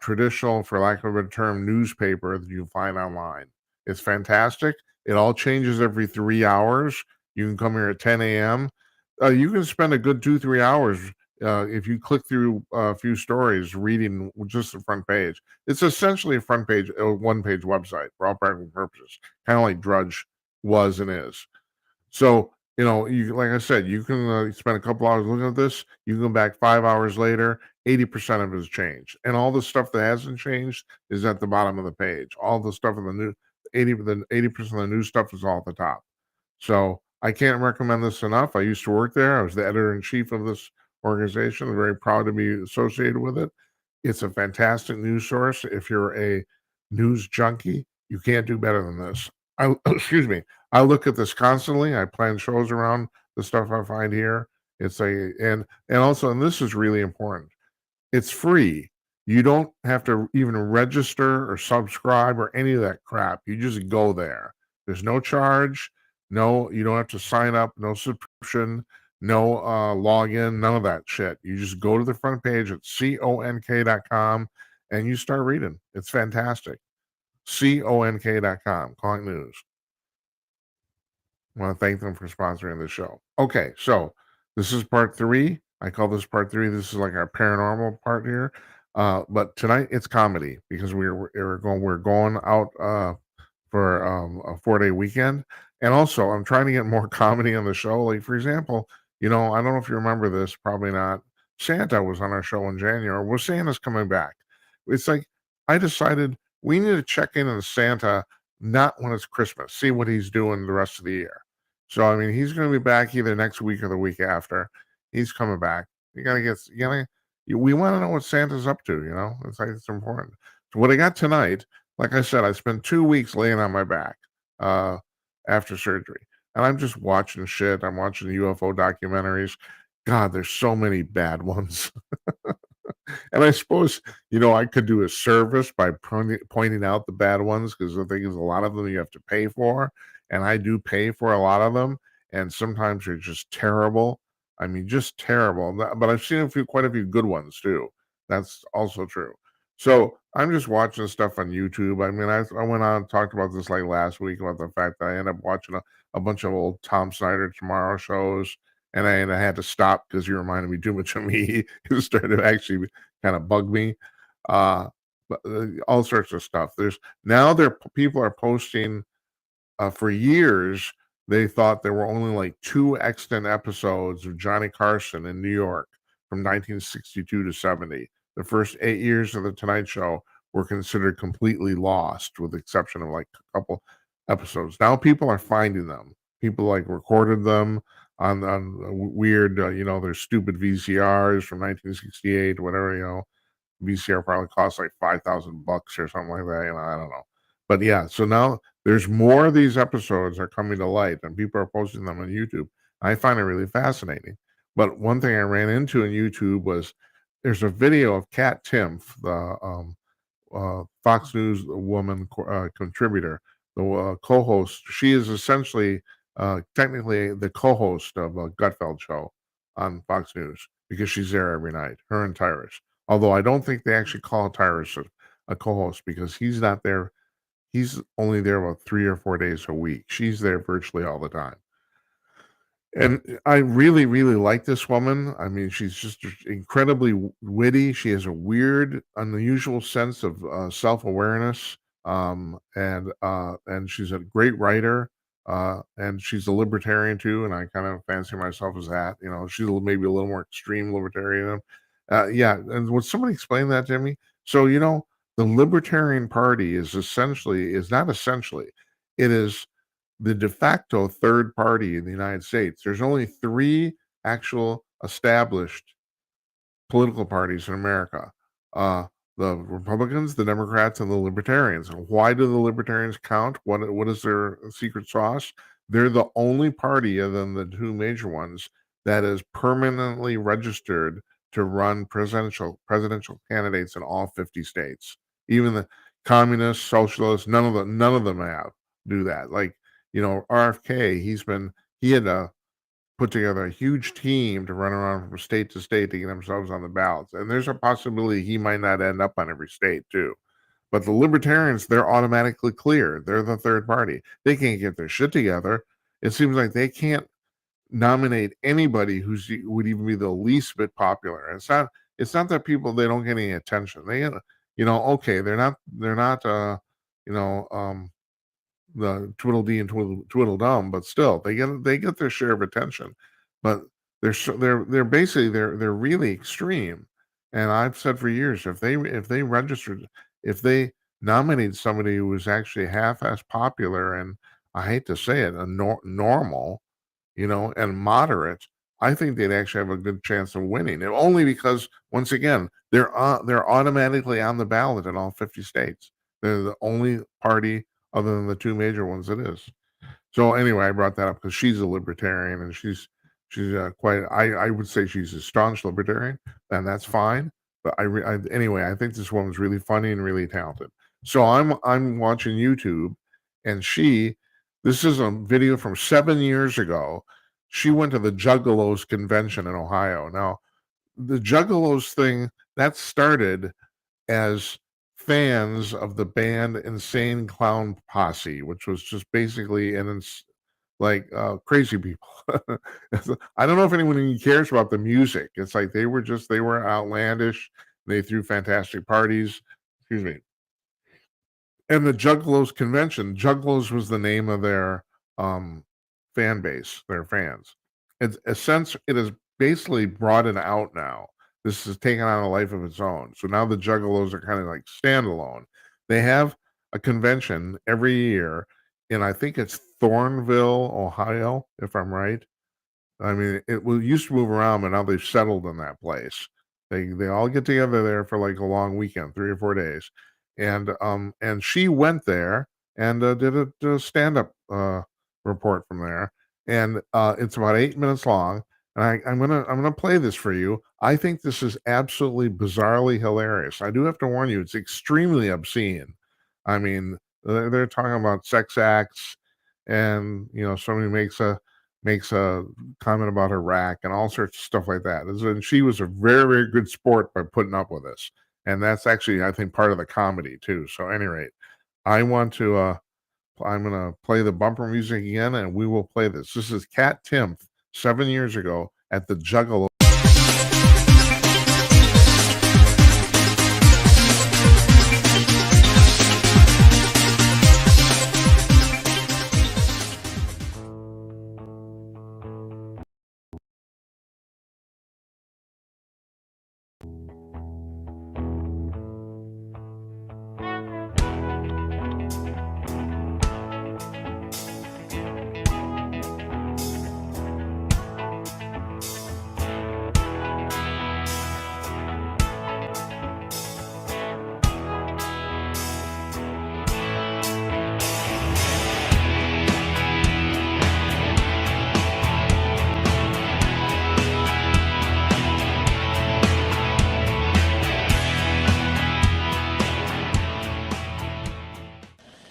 traditional, for lack of a better term, newspaper that you find online. It's fantastic. It all changes every 3 hours. You can come here at 10 a.m. You can spend a good 2-3 hours if you click through a few stories reading just the front page. It's essentially a one-page website for all practical purposes, kind of like Drudge was and is. So, like I said, you can spend a couple hours looking at this. You can go back 5 hours later 80% of it has changed. And all the stuff that hasn't changed is at the bottom of the page. All the stuff in the new 80% of the new stuff is all at the top. So I can't recommend this enough. I used to work there. I was the editor-in-chief of this organization. I'm very proud to be associated with it. It's a fantastic news source. If you're a news junkie, you can't do better than this. Excuse me. I look at this constantly. I plan shows around the stuff I find here. And also, and this is really important, it's free. You don't have to even register or subscribe or any of that crap. You just go there. There's no charge. No, you don't have to sign up. No subscription. No login. None of that shit. You just go to the front page at cunk.com and you start reading. It's fantastic. cunk.com. Conk News. I want to thank them for sponsoring the show. Okay, so this is part 3. I call this part 3. This is like our paranormal part here. But tonight it's comedy because we're going out for a 4-day weekend. And also I'm trying to get more comedy on the show. Like, for example, I don't know if you remember this, probably not. Santa was on our show in January. Well, Santa's coming back. It's like I decided we need to check in on Santa not when it's Christmas, see what he's doing the rest of the year. So, I mean, he's going to be back either next week or the week after. He's coming back. We want to know what Santa's up to, It's like, it's important. So what I got tonight, like I said, I spent 2 weeks laying on my back after surgery. And I'm just watching shit. I'm watching UFO documentaries. God, there's so many bad ones. And I suppose, I could do a service by pointing out the bad ones, because the thing is, a lot of them you have to pay for, and I do pay for a lot of them, and sometimes they're just terrible. I mean, just terrible. But I've seen quite a few good ones too. That's also true. So I'm just watching stuff on YouTube. I mean, I went on and talked about this like last week about the fact that I ended up watching a bunch of old Tom Snyder Tomorrow shows. And I had to stop because you reminded me too much of me. It started to actually kind of bug me. But all sorts of stuff. People are posting. For years, they thought there were only like 2 extant episodes of Johnny Carson in New York from 1962 to 70. The first 8 years of the Tonight Show were considered completely lost, with the exception of like a couple episodes. Now people are finding them. People like recorded them on weird, their stupid VCRs from 1968, whatever, VCR probably cost like $5,000 or something like that. I don't know. But yeah, so now there's more of these episodes are coming to light, and people are posting them on YouTube. I find it really fascinating. But one thing I ran into on YouTube was there's a video of Kat Timpf, the Fox News woman contributor, the co-host. She is essentially, technically, the co-host of a Gutfeld show on Fox News, because she's there every night, her and Tyrus. Although I don't think they actually call Tyrus a co-host, because he's not there. He's only there about 3 or 4 days a week. She's there virtually all the time. And I really, really like this woman. I mean, she's just incredibly witty. She has a weird, unusual sense of self-awareness, and she's a great writer. And she's a libertarian too, and I kind of fancy myself as that. She's maybe a little more extreme libertarian. Yeah, and would somebody explain that to me? So, the Libertarian Party is not essentially, it is the de facto third party in the United States. There's only 3 actual established political parties in America. The Republicans, the Democrats, and the Libertarians. And why do the Libertarians count? What is their secret sauce? They're the only party, other than the 2 major ones, that is permanently registered to run presidential candidates in all 50 states. Even the communists, socialists, none of them do that. Like, RFK, he had to put together a huge team to run around from state to state to get themselves on the ballots. And there's a possibility he might not end up on every state too. But the Libertarians, they're automatically clear. They're the third party. They can't get their shit together. It seems like they can't nominate anybody would even be the least bit popular. It's not that they don't get any attention. They, okay, they're not the Twiddledee and Twiddledum, but still they get their share of attention. But they're basically they're really extreme, And I've said for years, if they registered, if they nominate somebody who was actually half as popular and, I hate to say it, a normal, and moderate, I think they'd actually have a good chance of winning. And only because, once again, they're automatically on the ballot in all 50 states. They're the only party other than the two major ones that is. So anyway, I brought that up because she's a libertarian and she's quite. I would say she's a staunch libertarian, and that's fine. But anyway, I think this woman's really funny and really talented. So I'm watching YouTube, and this is a video from 7 years ago. She went to the Juggalos convention in Ohio. Now, the Juggalos thing that started as fans of the band Insane Clown Posse, which was just basically crazy people. I don't know if anyone even cares about the music. It's like they were outlandish. They threw fantastic parties. Excuse me. And the Juggalos convention, Juggalos was the name of their fan base, their fans. It has basically broadened out now. This has taken on a life of its own. So now the Juggalos are kind of like standalone. They have a convention every year in, I think it's Thornville, Ohio, if I'm right. I mean, used to move around, but now they've settled in that place. They all get together there for like a long weekend, 3 or 4 days, and she went there and did a stand-up report from there, and it's about 8 minutes long. And I'm gonna play this for you. I think this is absolutely bizarrely hilarious. I do have to warn you, it's extremely obscene. I mean, they're talking about sex acts, and somebody makes a comment about her rack and all sorts of stuff like that. And she was a very, very good sport by putting up with this. And that's actually, I think, part of the comedy too. So, at any rate, I'm gonna play the bumper music again, and we will play this. This is Cat Timpf 7 years ago at the Juggalo.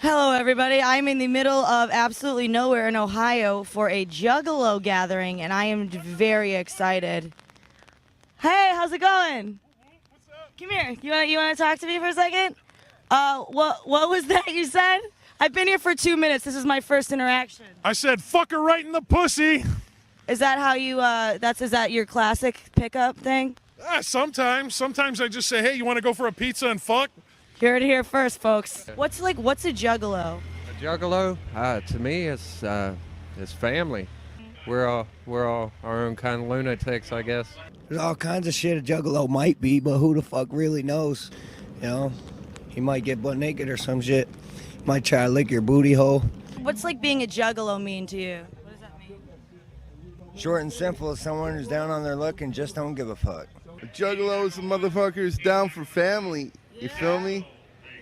Hello, everybody. I'm in the middle of absolutely nowhere in Ohio for a Juggalo gathering, and I am very excited. Hey, how's it going? What's up? Come here. You want to talk to me for a second? What was that you said? I've been here for 2 minutes. This is my first interaction. I said, fuck her right in the pussy. Is that how you? Is that your classic pickup thing? Sometimes I just say, hey, you want to go for a pizza and fuck? You heard it here first, folks. What's a Juggalo? A Juggalo, to me, it's family. We're all our own kind of lunatics, I guess. There's all kinds of shit a Juggalo might be, but who the fuck really knows? He might get butt naked or some shit. Might try to lick your booty hole. What's being a Juggalo mean to you? What does that mean? Short and simple, someone who's down on their luck and just don't give a fuck. A Juggalo is a motherfucker who's down for family. You feel me?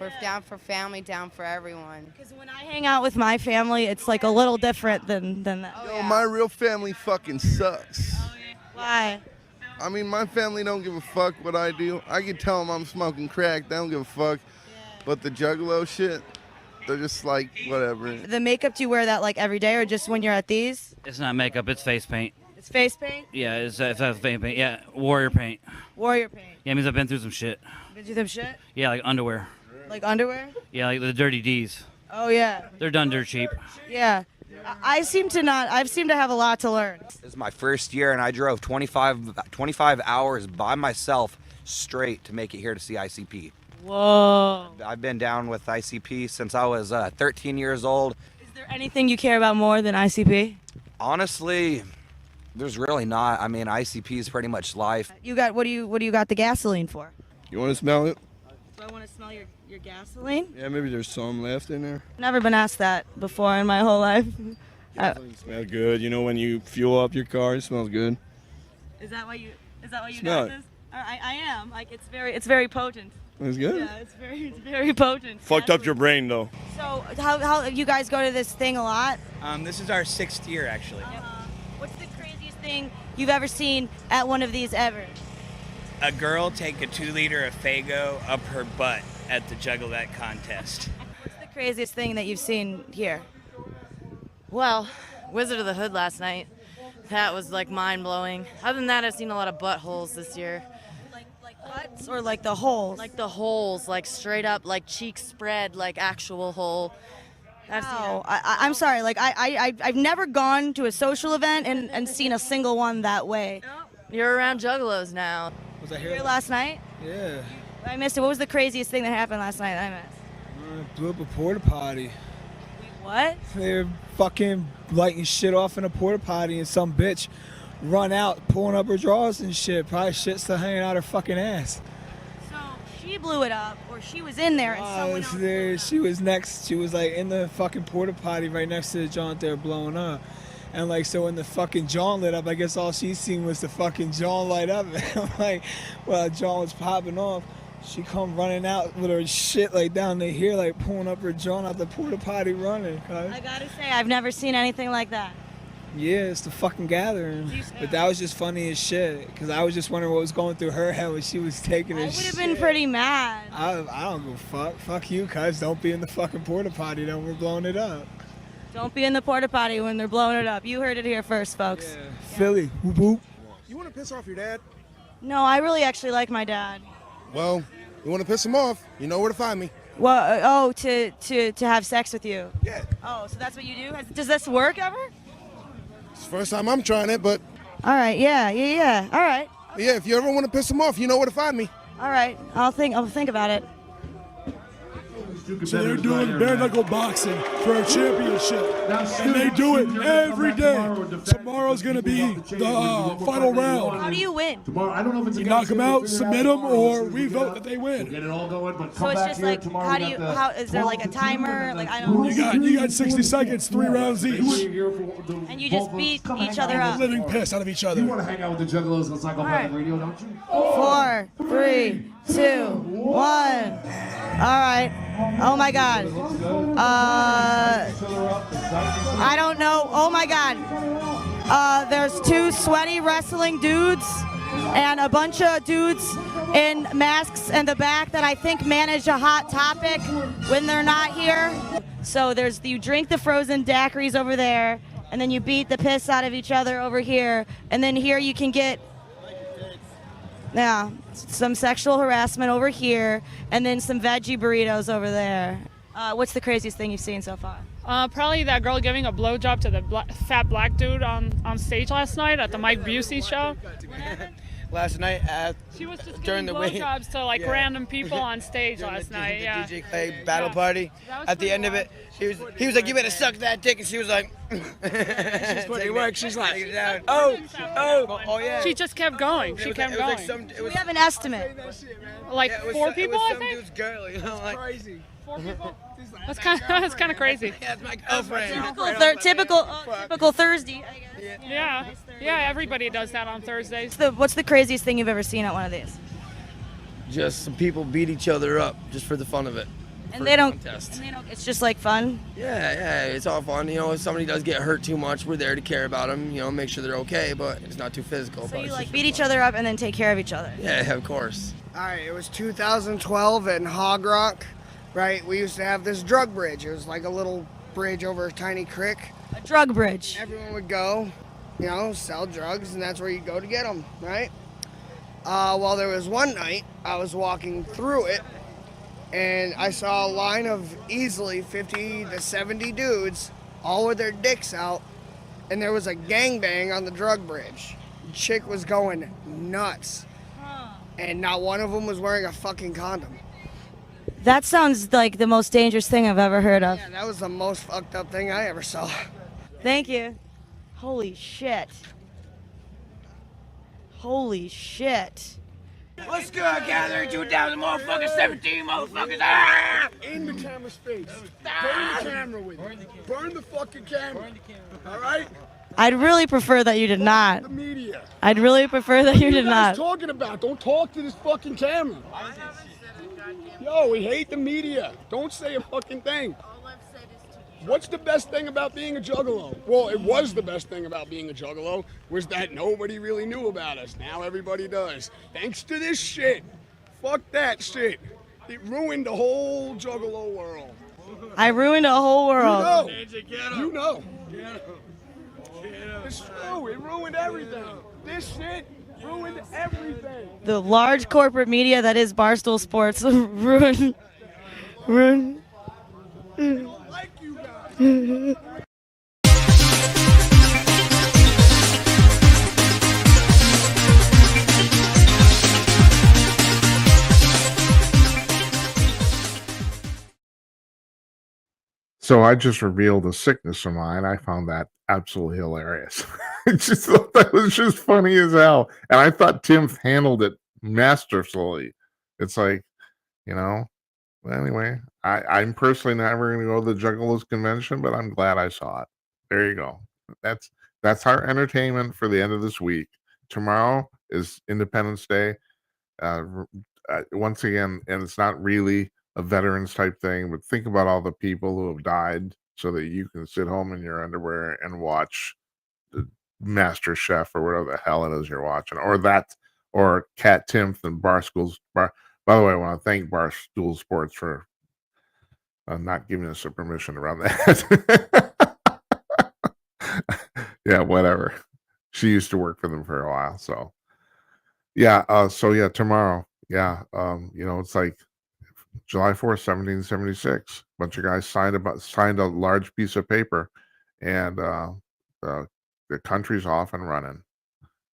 We're down for family, down for everyone. Because when I hang out with my family, it's a little different than that. Oh, Yo, yeah. my real family fucking sucks. Why? I mean, my family don't give a fuck what I do. I can tell them I'm smoking crack. They don't give a fuck. But the Juggalo shit, they're just like, whatever. The makeup, do you wear that every day or just when you're at these? It's not makeup, it's face paint. It's face paint? Yeah, it's face paint. Yeah, warrior paint. Warrior paint. Yeah, it means I've been through some shit. Did you do some shit? Yeah, like underwear. Like underwear? Yeah, like the dirty D's. Oh, yeah. They're done dirt cheap. Yeah. I seem to have a lot to learn. This is my first year, and I drove 25 hours by myself straight to make it here to see ICP. Whoa. I've been down with ICP since I was 13 years old. Is there anything you care about more than ICP? Honestly, There's really not. I mean, ICP is pretty much life. You got what do you got the gasoline for? You want to smell it? Do I want to smell your gasoline? Yeah, maybe there's some left in there. Never been asked that before in my whole life. It smells good. You know, when you fuel up your car, it smells good. Is that why you Smell got it. this? I am. Like it's very potent. It's good. Yeah, it's very potent. Fucked up your brain though. So how you guys go to this thing a lot? This is our 6th year, actually. What's the craziest thing you've ever seen at one of these ever? A girl take a 2-liter of Faygo up her butt at the Juggalette contest. What's the craziest thing that you've seen here? Well, Wizard of the Hood last night. That was like mind-blowing. Other than that, I've seen a lot of buttholes this year. Like butts or like the holes? Like the holes, like straight up, like cheeks spread, like actual hole. Wow. I'm sorry. Like I've never gone to a social event and seen a single one that way. You're around Juggalos now. Was I here last night? Yeah. I missed it. What was the craziest thing that happened last night that I missed? Blew up a porta potty. What? They're fucking lighting shit off in a porta potty and some bitch run out pulling up her drawers and shit. Probably shit still hanging out her fucking ass. So she blew it up, or she was in there and someone else blew it up. She was next. She was like in the fucking porta potty right next to the joint they were blowing up. And like, so when the fucking John lit up, I guess all she seen was the fucking John light up. And I'm like, well, John was popping off. She come running out with her shit like down to here, like pulling up her John out the porta potty running. Cause I gotta say, I've never seen anything like that. yeah, it's the fucking gathering. But that was just funny as shit. Cause I was just wondering what was going through her head when she was taking her I would shit. have been pretty mad. I don't give a fuck. Fuck you, cuz. Don't be in the fucking porta potty then we're blowing it up. Don't be in the porta potty when they're blowing it up. You heard it here first, folks. Philly, whoop whoop. You want to piss off your dad? No, I really actually like my dad. Well, you want to piss him off? You know where to find me. Well, to have sex with you. Yeah. Oh, so that's what you do? Does this work ever? It's the first time I'm trying it, but All right, yeah. All right. yeah, if you ever want to piss him off, you know where to find me. All right. I'll think about it. So they're doing bare knuckle boxing for a championship, and they do it every day. Tomorrow's gonna be the final round. How do you win? You knock them out, submit them, or we vote that they win. So it's just like, how is there like a timer? Like I don't. You got 60 seconds, 3 rounds each. And you just beat each other up. Living piss out of each other. You want to hang out with the Juggalos on Psychopathic Radio, don't you? 4, 3, 2, 1. All right. Oh my God. I don't know. Oh my God. There's 2 sweaty wrestling dudes and a bunch of dudes in masks in the back that I think manage a hot topic when they're not here. So you drink the frozen daiquiris over there, and then you beat the piss out of each other over here, and then here you can get some sexual harassment over here, and then some veggie burritos over there. What's the craziest thing you've seen so far? Probably that girl giving a blowjob to the fat black dude on stage last night at the Mike Busey show. Last night She was just during giving the week. blowjobs to like random people on stage last night. Yeah. DJ Clay battle party. That was At the pretty end of it, he was like, "You better suck that dick," and she was like, She's putting it work. She's like, "Oh yeah." She just kept going. She kept going. We have an estimate. Like 4 people, I think. Dude's girl, you know, like crazy. 4 people. That's kind of crazy. That's my girlfriend. Typical Thursday, I guess. Yeah, everybody does that on Thursdays. What's the craziest thing you've ever seen at one of these? Just some people beat each other up just for the fun of it. And they don't. It's just like fun. Yeah, it's all fun. You know, if somebody does get hurt too much, we're there to care about them. You know, make sure they're okay, but it's not too physical. So you like beat each other up and then take care of each other. Yeah, of course. All right, it was 2012 in Hog Rock, right? We used to have this drug bridge. It was like a little bridge over a tiny creek. A drug bridge. Everyone would go, sell drugs, and that's where you go to get them, right? Well, there was one night I was walking through it, and I saw a line of easily 50 to 70 dudes, all with their dicks out, and there was a gangbang on the drug bridge. The chick was going nuts, and not one of them was wearing a fucking condom. That sounds like the most dangerous thing I've ever heard of. Yeah, that was the most fucked up thing I ever saw. Thank you. Holy shit. Holy shit. What's good, gather 2,000 motherfuckers, 17 motherfuckers. Ah! In the camera's face. Burn the camera with it. Burn the fucking camera. All right? I'd really prefer that you did not. The media. I'd really prefer that What you are did you guys not. talking about? Don't talk to this fucking camera. Yo, we hate the media. Don't say a fucking thing. What's the best thing about being a Juggalo? Well, it was the best thing about being a Juggalo, was that nobody really knew about us. Now everybody does. Thanks to this shit. Fuck that shit. It ruined the whole Juggalo world. I ruined a whole world. You know. It's true. It ruined everything. This shit ruined everything. The large corporate media that is Barstool Sports ruined. So I just revealed a sickness of mine. I found that absolutely hilarious. I just thought that was just funny as hell. And I thought Timpf handled it masterfully. It's like, well, anyway, I'm personally never going to go to the Juggalos convention, but I'm glad I saw it. There you go. That's our entertainment for the end of this week. Tomorrow is Independence Day. Once again, and it's not really a veterans type thing, but think about all the people who have died so that you can sit home in your underwear and watch the Master Chef or whatever the hell it is you're watching, or Cat Timpf and Barstool's. By the way, I want to thank Barstool Sports for not giving us a permission around that. Yeah, whatever. She used to work for them for a while, so yeah. Tomorrow, yeah. It's like July 4th, 1776. A bunch of guys signed a large piece of paper, and the country's off and running.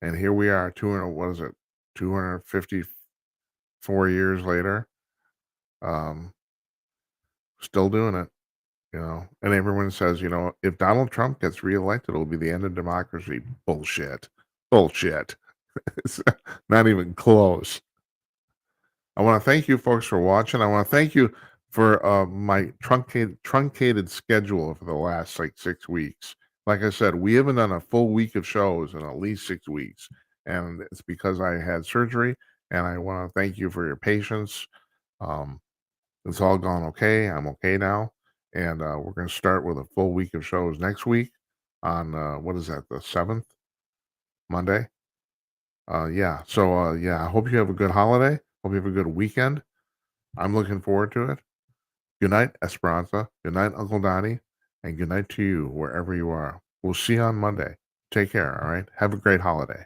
And here we are, 254 years later, still doing it. And everyone says, if Donald Trump gets reelected, it'll be the end of democracy. Bullshit. It's not even close. I want to thank you folks for watching. I want to thank you for my truncated schedule for the last 6 weeks. Like I said, we haven't done a full week of shows in at least 6 weeks. And it's because I had surgery, and I want to thank you for your patience. It's all gone okay. I'm okay now. And we're going to start with a full week of shows next week on, what is that, the 7th? Monday? Yeah. So, I hope you have a good holiday. Hope you have a good weekend. I'm looking forward to it. Good night, Esperanza. Good night, Uncle Donnie. And good night to you, wherever you are. We'll see you on Monday. Take care, all right? Have a great holiday.